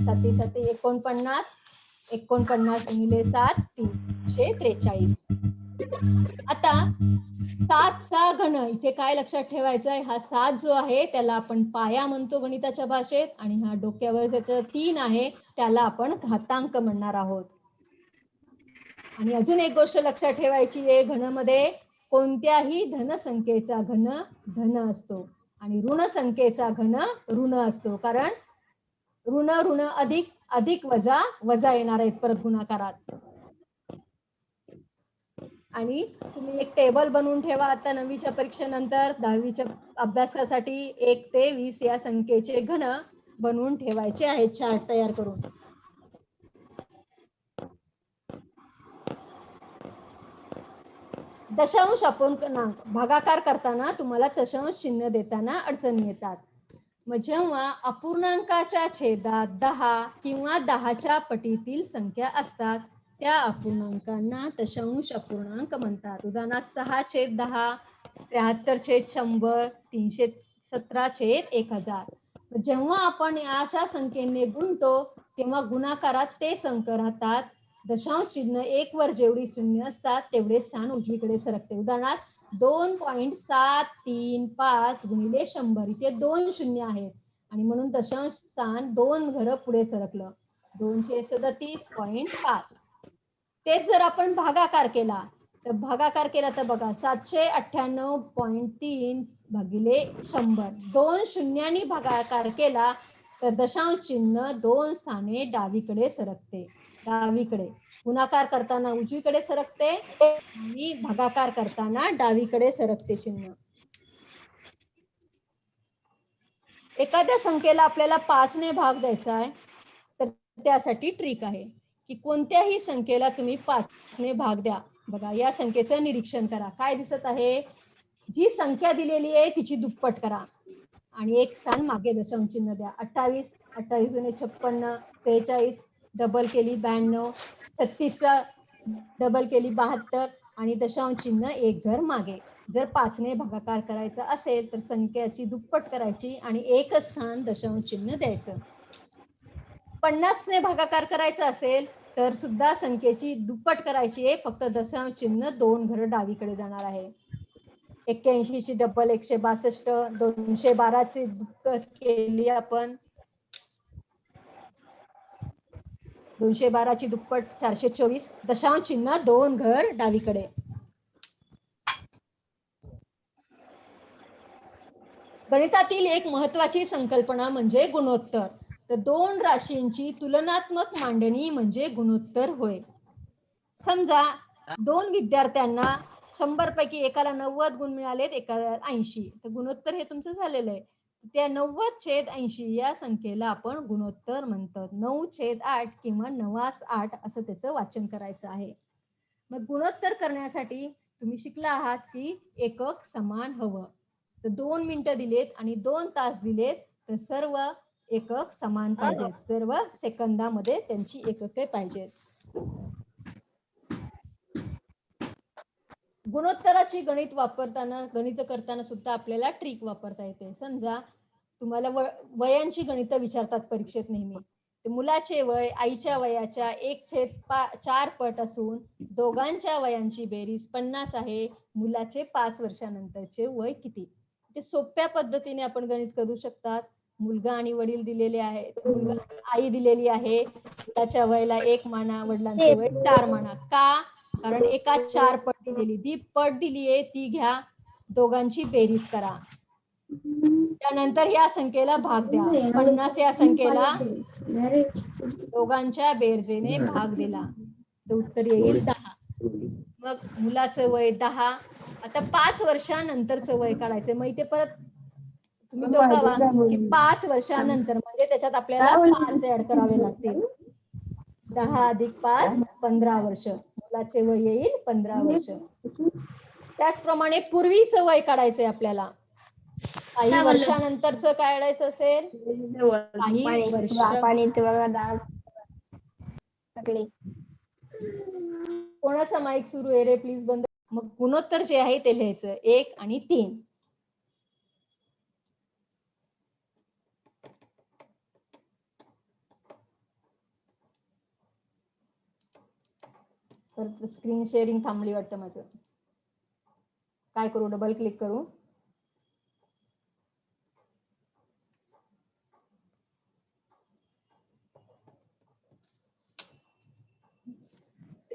7 7 49. 49 गुणिले 7 343. आता 7चा घन इथे काय लक्षात ठेवायचं आहे? हा 7 जो आहे त्याला आपण पाया म्हणतो गणिताच्या भाषेत, आणि हा डोक्यावर ज्याचं 3 आहे त्याला आपण घातांक म्हणणार आहोत. आणि अजून एक गोष्ट लक्षात ठेवायची आहे, घनमध्ये कोणत्याही धन संख्येचा घन धन असतो आणि ऋण संख्येचा घन ऋण असतो. कारण ऋण ऋण अधिक अधिक वजा वजा येणार आहेत परत गुणाकारात. आणि तुम्ही एक टेबल बनवून ठेवा आता 9वीच्या परीक्षेनंतर. 10वीच्या अभ्यासासाठी 1 ते 20 या संख्येचे घन बनवून ठेवायचे आहेत चार्ट तयार करून. दशांश अपूर्णांक भागाकार करताना तुम्हाला दशांश चिन्ह देताना अडचणी येतात. मग जेव्हा अपूर्णांकाच्या छेदात 10 किंवा 10च्या पटीतील संख्या असतात त्या अपूर्णांकांना दशांश अपूर्णांक म्हणतात. उदाहरणार्थ 6/10, 73/100, 317/1000. जेव्हा आपण अशा संख्येने गुणतो तेव्हा गुणाकारात तेच अंक राहतात. दशांश चिन्ह 1 वर जेवढी शून्य असतात तेवढे स्थान उजवीकडे सरकते. उदाहरणार्थ 2.735 गुणिले 100 इथे 2 शून्य आहेत आणि म्हणून दशांश स्थान 2 घरं पुढे सरकलं. 237.5. तेच जर आपण भागाकार केला तर बघा 798.3 भागिले 100. 2 शून्यांनी भागाकार केला तर दशांश चिन्ह 2 स्थाने डावीकडे सरकते. डावीकडे गुणाकार करताना उजवीकडे सरकते आणि भागाकार करताना डावीकडे सरकते चिन्ह. एखाद्या संख्येला आपल्याला 5 ने भाग द्यायचा आहे, तर त्यासाठी ट्रिक आहे की कोणत्याही संख्येला तुम्ही 5 ने भाग द्या. बघा, या संख्येचं निरीक्षण करा. काय दिसत आहे? जी संख्या दिलेली आहे तिची दुप्पट करा आणि एक स्थान मागे दशांश चिन्ह द्या. 28, 28 दुणे 56, 43, डबल केली 92, 36 डबल केली 72 आणि दशांश चिन्ह एक घर मागे. जर 5 ने भागाकार करायचा असेल तर संख्याची दुप्पट करायची आणि एक स्थान दशांश चिन्ह द्यायचं. 50 ने भागाकार करायचा असेल तर सुद्धा संख्येची दुप्पट करायची आहे, फक्त दशांश चिन्ह 2 घर डावीकडे जाणार आहे. 81 ची डबल 162, 212 ची दुप्पट केली आपण, 212 ची दुप्पट 424, दशांश चिन्ह 2 घर डावीकडे. गणितातील एक महत्वाची संकल्पना म्हणजे गुणोत्तर. तर दोन राशींची तुलनात्मक मांडणी म्हणजे गुणोत्तर होय. समजा दोन विद्यार्थ्यांना 100 पैकी एकाला 90 गुण मिळालेत, एकाला 80, तर गुणोत्तर हे तुमचं झालेलं आहे. त्या 90/80 या संख्येला आपण गुणोत्तर म्हणतात. 9/8 किंवा 9/8 असं त्याचं वाचन करायचं आहे. मग गुणोत्तर करण्यासाठी तुम्ही शिकला आहात की एकक समान हवं. तर 2 मिनिटं दिलेत आणि 2 तास दिलेत, तर सर्व एकक समान पाहिजेत. सर्व सेकंदामध्ये त्यांची एकके पाहिजेत. गुणोत्तराची गणित करताना सुद्धा आपल्याला ट्रिक वापरता येते. समजा तुम्हाला वयांची गणित विचारतात परीक्षेत नेहमी. तर मुलाचे वय आईच्या वयाच्या 1/4 पट असून दोघांच्या वयांची बेरीज 50 आहे. मुलाचे 5 वर्षानंतरचे वय किती? ते सोप्या पद्धतीने आपण गणित करू शकतात. मुलगा आणि वडील दिलेले आहेत. आई दिलेली आहे. त्याच्या वयाला 1 माना, वडिलांचे वय 4 माना. का? कारण एका 4 पट दिलेली, ती पट दिलीये ती घ्या, दोघांची बेरीज करा. त्यानंतर या संख्येला भाग द्या. 50 या संख्येला दोघांच्या बेरजेने भाग दिला तर उत्तर येईल 10. मग मुलाचं वय 10. आता 5 वर्षानंतरचं वय काढायचं. मग इथे परत तुम्ही डोकावा की 5 वर्षानंतर म्हणजे त्याच्यात आपल्याला 5 ऍड करावे लागतील. 10 + 5 15 वर्ष. मुलाचे वय येईल 15 वर्ष. त्याचप्रमाणे पूर्वीचं वय काढायचंय आपल्याला. काही वर्षानंतरचं काढायचं असेल, काही वर्ष. कोणाचा माईक सुरू आहे रे, प्लीज बंद. मग गुणोत्तर जे आहे ते लिहायचं 1 आणि 3. तर स्क्रीन शेअरिंग थांबली वाटतं माझं. काय करू? डबल क्लिक करू?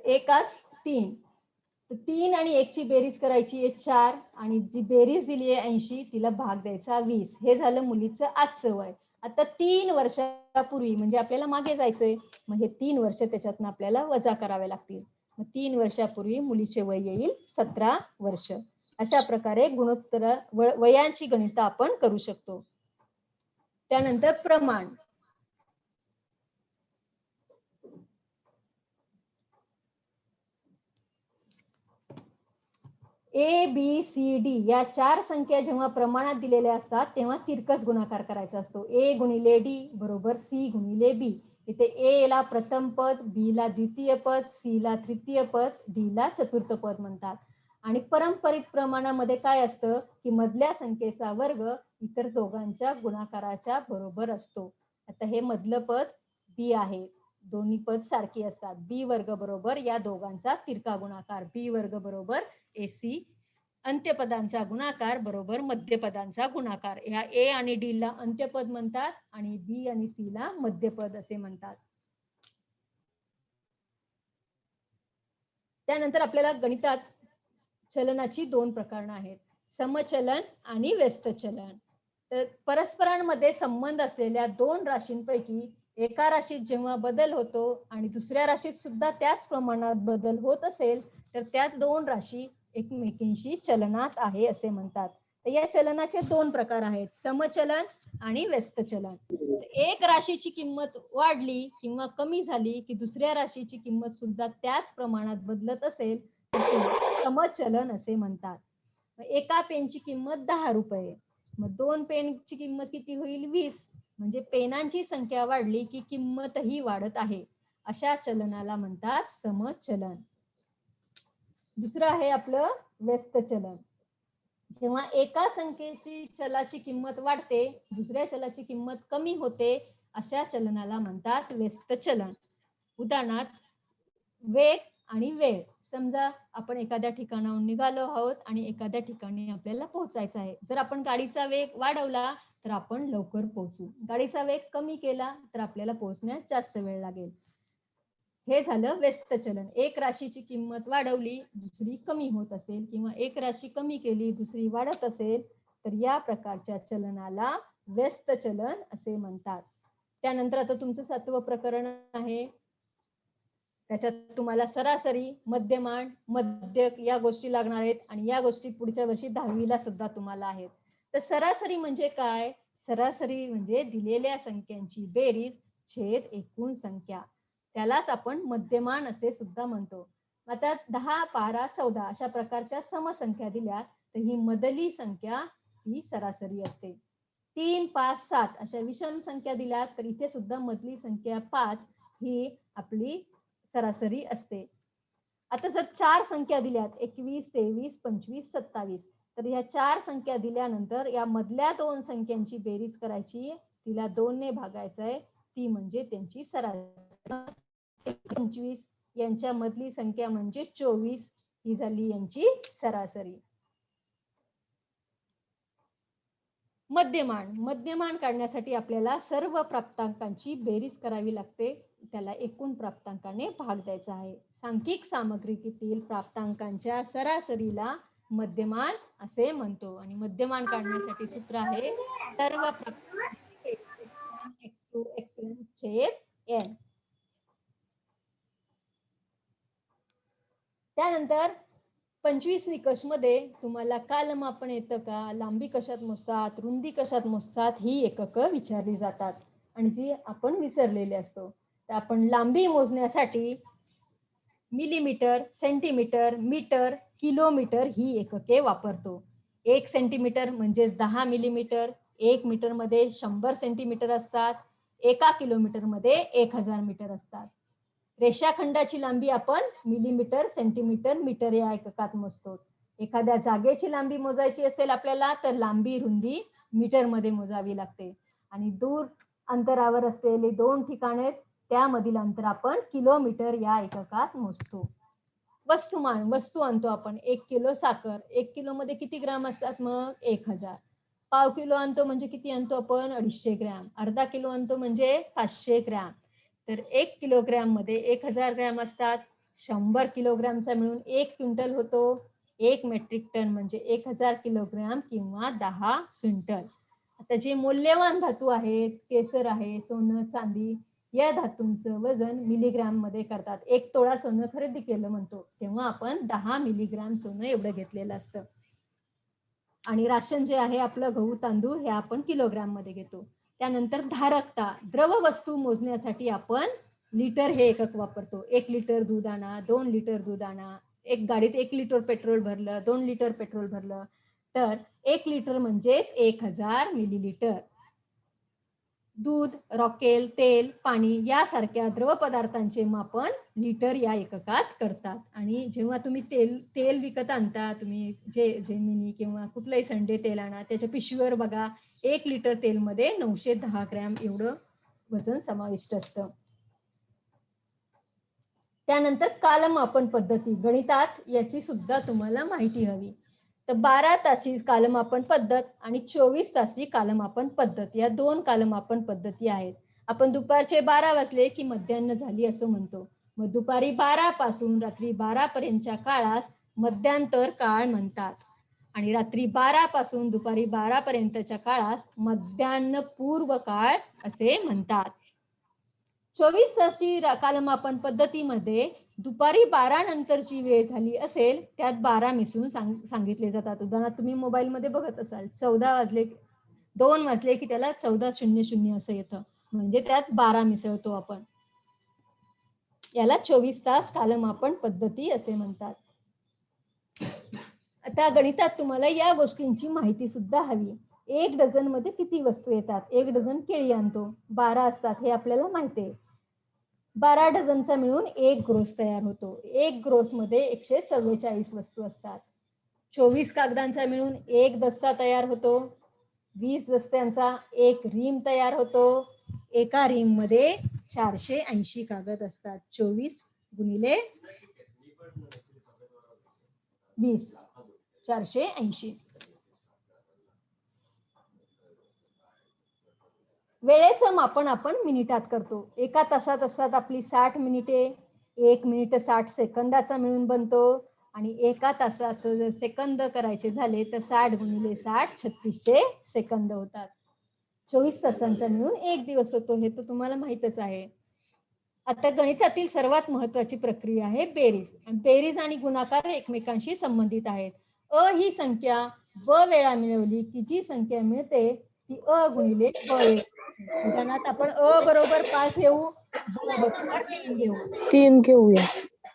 एकाच 3. 3 आणि 1 ची बेरीज करायची आहे 4 आणि जी बेरीज दिली आहे 80 तिला भाग द्यायचा 20. हे झालं मुलीचं आजचं वय. आता 3 वर्षापूर्वी म्हणजे आपल्याला मागे जायचंय. मग हे 3 वर्ष त्याच्यातनं आपल्याला वजा करावे लागतील. मग 3 वर्षापूर्वी मुलीचे वय येईल 17 वर्ष. अशा प्रकारे गुणोत्तर वयांची गणित आपण करू शकतो. त्यानंतर प्रमाण. ABCD या 4 संख्या जेव्हा प्रमाणात दिलेल्या असतात तेव्हा तिरकस गुणाकार करायचा असतो. A × D = C × B. इथे A ला प्रथम पद, B ला द्वितीय पद, C ला तृतीय पद, D ला चतुर्थ पद म्हणतात. आणि पारंपरिक प्रमाणामध्ये काय असतं की मधल्या संख्येचा वर्ग इतर दोघांच्या गुणाकाराच्या बरोबर असतो. आता हे मधलं पद B आहे. दोन्ही पद सारखी असतात. B वर्ग बरोबर या दोघांचा तिरका गुणाकार. B वर्ग बरोबर AC. अंत्यपदांचा गुणाकार बरोबर मध्यपदांचा गुणाकार. ह्या A आणि D ला अंत्यपद म्हणतात आणि B आणि C ला मध्यपद असे म्हणतात. त्यानंतर आपल्याला गणितात चलनाची 2 प्रकरणं आहेत. समचलन आणि व्यस्त चलन. तर परस्परांमध्ये संबंध असलेल्या 2 राशींपैकी एका राशीत जेव्हा बदल होतो आणि दुसऱ्या राशीत सुद्धा त्याच प्रमाणात बदल होत असेल तर त्या 2 राशी एकमेकींशी चलनात आहे असे म्हणतात. तर या चलनाचे 2 प्रकार आहेत. समचलन आणि व्यस्त चलन. एक राशीची किंमत वाढली किंवा कमी झाली की दुसऱ्या राशीची किंमत सुद्धा त्याच प्रमाणात बदलत असेल तर तिला समचलन असे म्हणतात. एका पेनची किंमत 10 रुपये. मग 2 पेनची किंमत किती होईल? 20. म्हणजे पेनांची संख्या वाढली की किंमतही वाढत आहे. अशा चलनाला म्हणतात समचलन. दुसरं आहे आपलं व्यस्त चलन. जेव्हा एका संख्येची चलाची किंमत वाढते, दुसऱ्या चलाची किंमत कमी होते, अशा चलनाला म्हणतात व्यस्त चलन. उदाहरणार्थ वेग आणि वेळ. समजा आपण एखाद्या ठिकाणाहून निघालो आहोत आणि एखाद्या ठिकाणी आपल्याला पोहोचायचं आहे. जर आपण गाडीचा वेग वाढवला तर आपण लवकर पोहोचू. गाडीचा वेग कमी केला तर आपल्याला पोहोचण्यास जास्त वेळ लागेल. हे झालं व्यस्त चलन. एक राशीची किंमत वाढवली, दुसरी कमी होत असेल किंवा एक राशी कमी केली, दुसरी वाढत असेल तर या प्रकारच्या चलनाला व्यस्त चलन असे म्हणतात. त्यानंतर आता तुमचं 7वं प्रकरण आहे. त्याच्यात तुम्हाला सरासरी, मध्यमान, मध्यक या गोष्टी लागणार आहेत आणि या गोष्टी पुढच्या वर्षी 10वीला सुद्धा तुम्हाला आहेत. तर सरासरी म्हणजे काय? सरासरी म्हणजे दिलेल्या संख्यांची बेरीज छेद एकूण संख्या. त्यालाच आपण मध्यमान असे सुद्धा म्हणतो. आता 10, 12, 14 अशा प्रकारच्या समसंख्या दिल्या तर ही मधली संख्या ही सरासरी असते. 3, 5, 7 अशा विषम संख्या दिल्या तर इथे सुद्धा मधली संख्या 5 ही आपली सरासरी असते. आता जर 4 संख्या दिल्यात 21, 23, 25, 27 तर ह्या 4 संख्या दिल्यानंतर या मधल्या 2 संख्यांची बेरीज करायची, तिला 2 ने भागायचंय, ती म्हणजे त्यांची सरासरी. 25 यांच्या मधली संख्या म्हणजे 24 ही झाली यांची सरासरी. मध्यमान. मध्यमान काढण्यासाठी आपल्याला सर्व प्राप्तांकांची बेरीज करावी लागते. त्याला एकूण प्राप्तांकाने भाग द्यायचा आहे. सांख्यिक सामग्रीतील प्राप्तांकांच्या सरासरीला मध्यमान असे म्हणतो. आणि मध्यमान काढण्यासाठी सूत्र आहे सर्व प्राप्तांकांची x1 x2 xn छेद n. त्यानंतर 25 निकष मध्ये तुम्हाला कालमापन येतं का, लांबी कशात मोजतात, रुंदी कशात मोजतात ही एककं विचारली जातात आणि जी आपण विसरलेले असतो. तर आपण लांबी मोजण्यासाठी मिलीमीटर, सेंटीमीटर, मीटर, किलोमीटर ही एकके वापरतो. 1 सेंटीमीटर म्हणजे 10 मिलीमीटर, 1 मीटर मध्ये 100 सेंटीमीटर असतात, 1 किलोमीटर मध्ये 1000 मीटर असतात. रेषाखंडाची लांबी आपण मिलीमीटर, सेंटीमीटर, मीटर या एककात मोजतो. एखाद्या जागेची लांबी मोजायची असेल आपल्याला तर लांबी रुंदी मीटर मध्ये मोजावी लागते. आणि दूर अंतरावर असलेले 2 ठिकाणे त्यामधील अंतर आपण किलोमीटर या एककात मोजतो. वस्तुमान. वस्तू आणतो आपण. 1 किलो साखर. 1 किलो मध्ये किती ग्राम असतात मग? 1000. पाव किलो आणतो म्हणजे किती आणतो आपण? 250 ग्रॅम. अर्धा किलो आणतो म्हणजे 500 ग्रॅम. तर 1 किलोग्रॅम मध्ये 1000 ग्रॅम असतात. 100 किलोग्रॅमचा मिळून 1 क्विंटल होतो. 1 मेट्रिक टन म्हणजे 1000 किलोग्रॅम किंवा 10 क्विंटल. आता जे मौल्यवान धातू आहेत, केसर आहे, सोनं, चांदी या धातूंचं वजन मिलीग्रॅम मध्ये करतात. 1 तोळा सोनं खरेदी केलं म्हणतो तेव्हा आपण 10 मिलीग्रॅम सोनं एवढं घेतलेलं असतं. आणि राशन जे आहे आपलं गहू तांदूळ हे आपण किलोग्रॅम मध्ये घेतो. त्यानंतर धारकता. द्रव वस्तू मोजण्यासाठी आपण लिटर हे एकक वापरतो. 1 लिटर दूध आणा, 2 लिटर दूध आणा. एक गाडीत 1 लिटर पेट्रोल भरलं, 2 लिटर पेट्रोल भरलं तर 1 लिटर म्हणजेच 1000 मिलीलिटर. दूध, रॉकेल, तेल, पाणी यासारख्या द्रव पदार्थांचे मापन लिटर या एककात करतात. आणि जेव्हा तुम्ही तेल विकत आणता, तुम्ही जेमिनी किंवा कुठलंही संडे तेल आणा, त्याच्या पिशवीवर बघा 1 लिटर तेलमध्ये 910 ग्रॅम एवढं वजन समाविष्ट असतं. त्यानंतर कालमापन पद्धती. गणितात याची सुद्धा तुम्हाला माहिती हवी. तर 12 तासी कालमापन पद्धत आणि 24 तासी कालमापन पद्धत या 2 कालमापन पद्धती आहेत. आपण दुपारचे 12 वाजले की मध्यान्ह झाली असं म्हणतो. मग दुपारी 12 पासून रात्री 12 पर्यंतच्या काळास मध्यांतर काळ म्हणतात आणि रात्री 12 पासून दुपारी 12 पर्यंतच्या काळास मध्यान्ह पूर्व काळ असे म्हणतात. 24 तासी कालमापन पद्धतीमध्ये दुपारी 12 नंतरची वेळ झाली असेल त्यात 12 मिसळून सांगितले जातात. उदाहरणार्थ तुम्ही मोबाईल मध्ये बघत असाल 14 वाजले 2 वाजले की त्याला 1400 असं येतं, म्हणजे त्यात 12 मिसळतो आपण. याला 24 तास कालमापन पद्धती असे म्हणतात. आता गणितात तुम्हाला या गोष्टींची माहिती सुद्धा हवी. 1 डझन मध्ये किती वस्तू येतात? 1 डझन केळी आणतो, 12 असतात हे आपल्याला माहिती आहे. 12 डझनचा मिळून 1 ग्रोस तयार होतो. 1 ग्रोस मध्ये 144 वस्तू असतात. 24 कागदांचा मिळून 1 दस्ता तयार होतो. 20 दस्त्यांचा 1 रीम तयार होतो. एका रीम मध्ये 480 कागद असतात. 24 गुणिले 20 480. वेळेचं मापन आपण मिनिटात करतो. एका तासात असतात आपली 60 मिनिटे. 1 मिनिट 60 सेकंदाचा मिळून बनतो आणि एका तासाचं जर सेकंद करायचे झाले तर 60 गुणिले 60 3600 सेकंद होतात. 24 तासांचा मिळून 1 दिवस होतो, हे तर तुम्हाला माहीतच आहे. आता गणितातील सर्वात महत्वाची प्रक्रिया आहे बेरीज. बेरीज आणि गुणाकार एकमेकांशी संबंधित आहेत. ही संख्या ब वेळा मिळवली की जी संख्या मिळते ती गुणिले ब वेळा. उदाहरणार्थ आपण बरोबर 5 घेऊ, ब बरोबर 3 घेऊ. 3 घेऊया.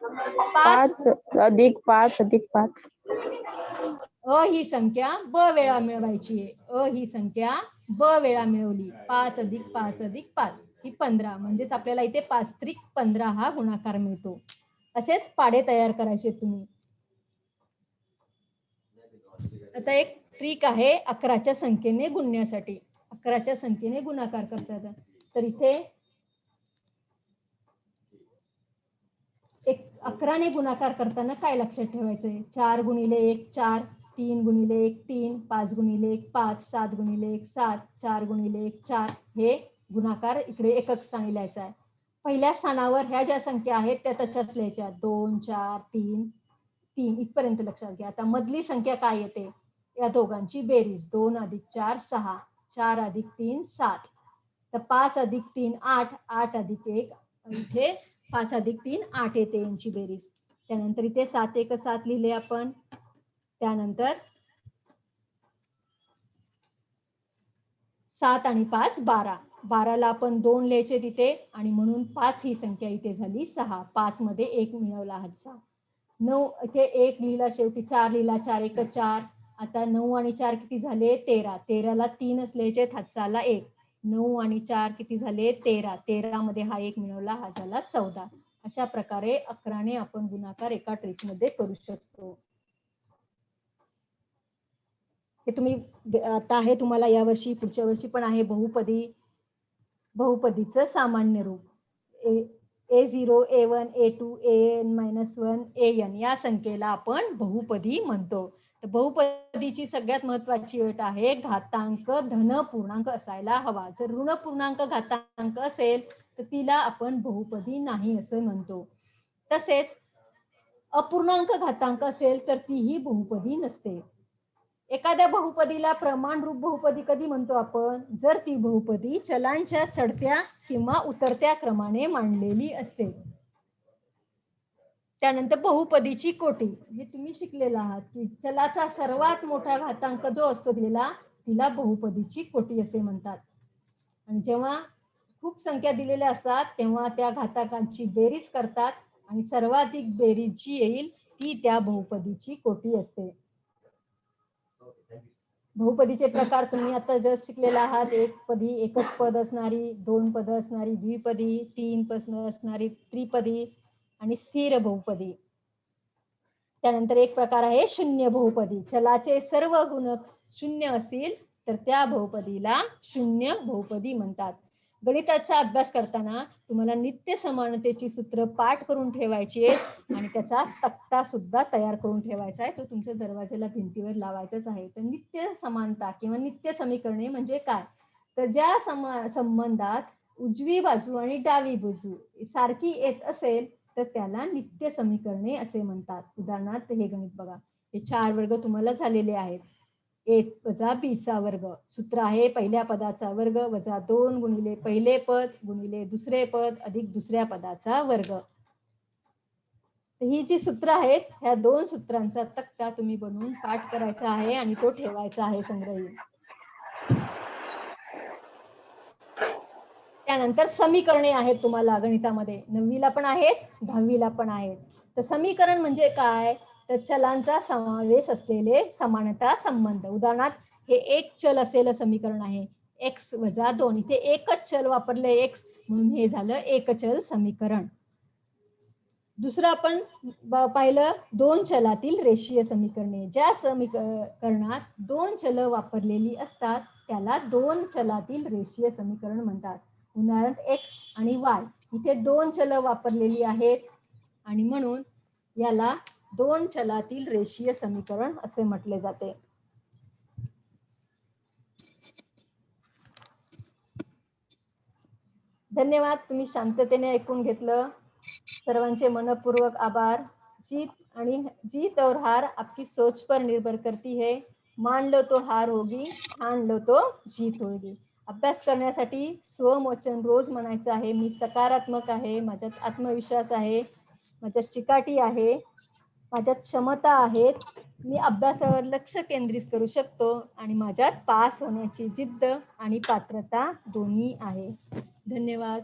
5 5 अधिक 5 अधिक 5. ही संख्या ब वेळा मिळवायची आहे. ही संख्या ब वेळा मिळवली. 5 अधिक 5 अधिक 5 ही 15. म्हणजेच आपल्याला इथे 5 त्रिक 15 हा गुणाकार मिळतो. असेच पाढे तयार करायचे तुम्ही. आता एक ट्रिक आहे 11च्या संख्येने गुणण्यासाठी. 11च्या संख्येने गुणाकार करता येतं. तर इथे 11ने गुणाकार करताना काय लक्षात ठेवायचंय? 4 गुणिले 1 4, 3 गुणिले 1 3, 5 गुणिले 1 5, 7 गुणिले 1 7, 4 गुणिले 1 4. हे गुणाकार इकडे एकक स्थानी लिहायचा आहे. पहिल्या स्थानावर ह्या ज्या संख्या आहेत त्या तशाच लिहायच्या. 2 4 3 3 इथपर्यंत लक्षात घ्या. आता मधली संख्या काय येते? या दोघांची बेरीज. 2 अधिक 4 6, 4 अधिक 3 7. तर 5 अधिक 3 8, 8 अधिक 1 इथे 5 अधिक 3 8 येते यांची बेरीज. त्यानंतर इथे 7 1 7 लिहिले आपण. त्यानंतर 7 आणि 5 12. 12ला आपण 2 लिहायचे तिथे आणि म्हणून 5 ही संख्या इथे झाली 6. 5 मध्ये 1 मिळवला हातचा. 9 इथे 1 लिहिला, शेवटी 4 लिहिला. 4 1 4. आता 9 आणि 4 किती झाले? 13. 13ला 3च लिहायचे, हातचा आला 1. 9 आणि 4 किती झाले? 13. 13 मध्ये हा 1 मिळवला, हा झाला 14. अशा प्रकारे 11ने आपण गुणाकार एका ट्रिक मध्ये करू शकतो. हे तुम्ही आता आहे तुम्हाला या वर्षी, पुढच्या वर्षी पण आहे बहुपदी. बहुपदीचं सामान्य रूप A0 A1 A2 AN-1 AN या संख्येला आपण बहुपदी म्हणतो. तर बहुपदीची सगळ्यात महत्वाची अट आहे घातांक धन पूर्णांक असायला हवा. जर ऋण पूर्णांक घातांक असेल तर तिला आपण बहुपदी नाही असं म्हणतो. तसेच अपूर्णांक घातांक असेल तर तीही बहुपदी नसते. एखाद्या बहुपदीला प्रमाणरूप बहुपदी कधी म्हणतो आपण? जर ती बहुपदी चलांच्या चढत्या किंवा उतरत्या क्रमाने मांडलेली असते. त्यानंतर बहुपदीची कोटी. हे तुम्ही शिकलेला आहात की चलाचा सर्वात मोठा घातांक जो असतो दिलेला तिला बहुपदीची कोटी असे म्हणतात. आणि जेव्हा खूप संख्या दिलेल्या असतात तेव्हा त्या घातांकांची बेरीज करतात आणि सर्वाधिक बेरीज जी येईल ती त्या बहुपदीची कोटी असते. बहुपदीचे प्रकार तुम्ही आता जस्ट शिकलेला आहात. एक पदी एकच पद असणारी, 2 पद असणारी द्विपदी, 3 पद असणारी त्रिपदी आणि स्थिर बहुपदी. त्यानंतर एक प्रकार आहे शून्य बहुपदी. चलाचे सर्व गुणक शून्य असतील तर त्या बहुपदीला शून्य बहुपदी म्हणतात. गणिताचा अभ्यास करताना तुम्हाला नित्य समानतेची सूत्र पाठ करून ठेवायची आहे आणि त्याचा तक्ता सुद्धा तयार करून ठेवायचा आहे. तो तुमच्या दरवाजाला भिंतीवर लावायचाच आहे. तर नित्य समानता किंवा नित्य समीकरणे म्हणजे काय? तर ज्या संबंधात उजवी बाजू आणि डावी बाजू सारखी येत असेल तर त्याला नित्य समीकरणे असे म्हणतात. उदाहरणार्थ हे गणित बघा. हे 4 वर्ग तुम्हाला झालेले आहेत. a वजा b चा वर्ग. सूत्र आहे पहिल्या पदाचा वर्ग वजा 2 गुणिले पहिले पद गुणिले दुसरे पद अधिक दुसऱ्या पदाचा वर्ग. ही जी सूत्र आहेत ह्या 2 सूत्रांचा तक्ता तुम्ही बनवून पाठ करायचा आहे आणि तो ठेवायचा आहे संग्रही. त्यानंतर समीकरणे आहेत तुम्हाला गणितामध्ये, 9वीला पण आहेत, 10वीला पण आहेत. तर समीकरण म्हणजे काय? तर चलांचा समावेश असलेले समानता संबंध. उदाहरणार्थ हे एक चल असलेलं समीकरण आहे, x वजा 2. इथे एकच चल वापरले x, म्हणून हे झालं एकचल समीकरण. दुसरं आपण पाहिलं दोन चलातील रेषीय समीकरणे. ज्या समीकरणात दोन चल वापरलेली असतात त्याला दोन चलातील रेषीय समीकरण म्हणतात. उदाहरणार्थ x आणि y, इथे दोन चल वापरलेली आहेत आणि म्हणून याला दोन चलातील रेषीय समीकरण असे म्हटले जाते. धन्यवाद, तुम्ही शांततेने ऐकून घेतलं. सर्वांचे मनपूर्वक आभार. जीत और हार आपकी सोच पर निर्भर करती है. मान लो तो हार होगी, ठान लो तो जीत होगी. अभ्यास करण्यासाठी स्वमोचन रोज म्हणायचं आहे. मी सकारात्मक आहे, माझ्यात आत्मविश्वास आहे, माझ्यात चिकाटी आहे, माझ्यात क्षमता आहेत, मी अभ्यासावर लक्ष केंद्रित करू शकतो आणि माझ्यात पास होण्याची जिद्द आणि पात्रता दोन्ही आहे. धन्यवाद.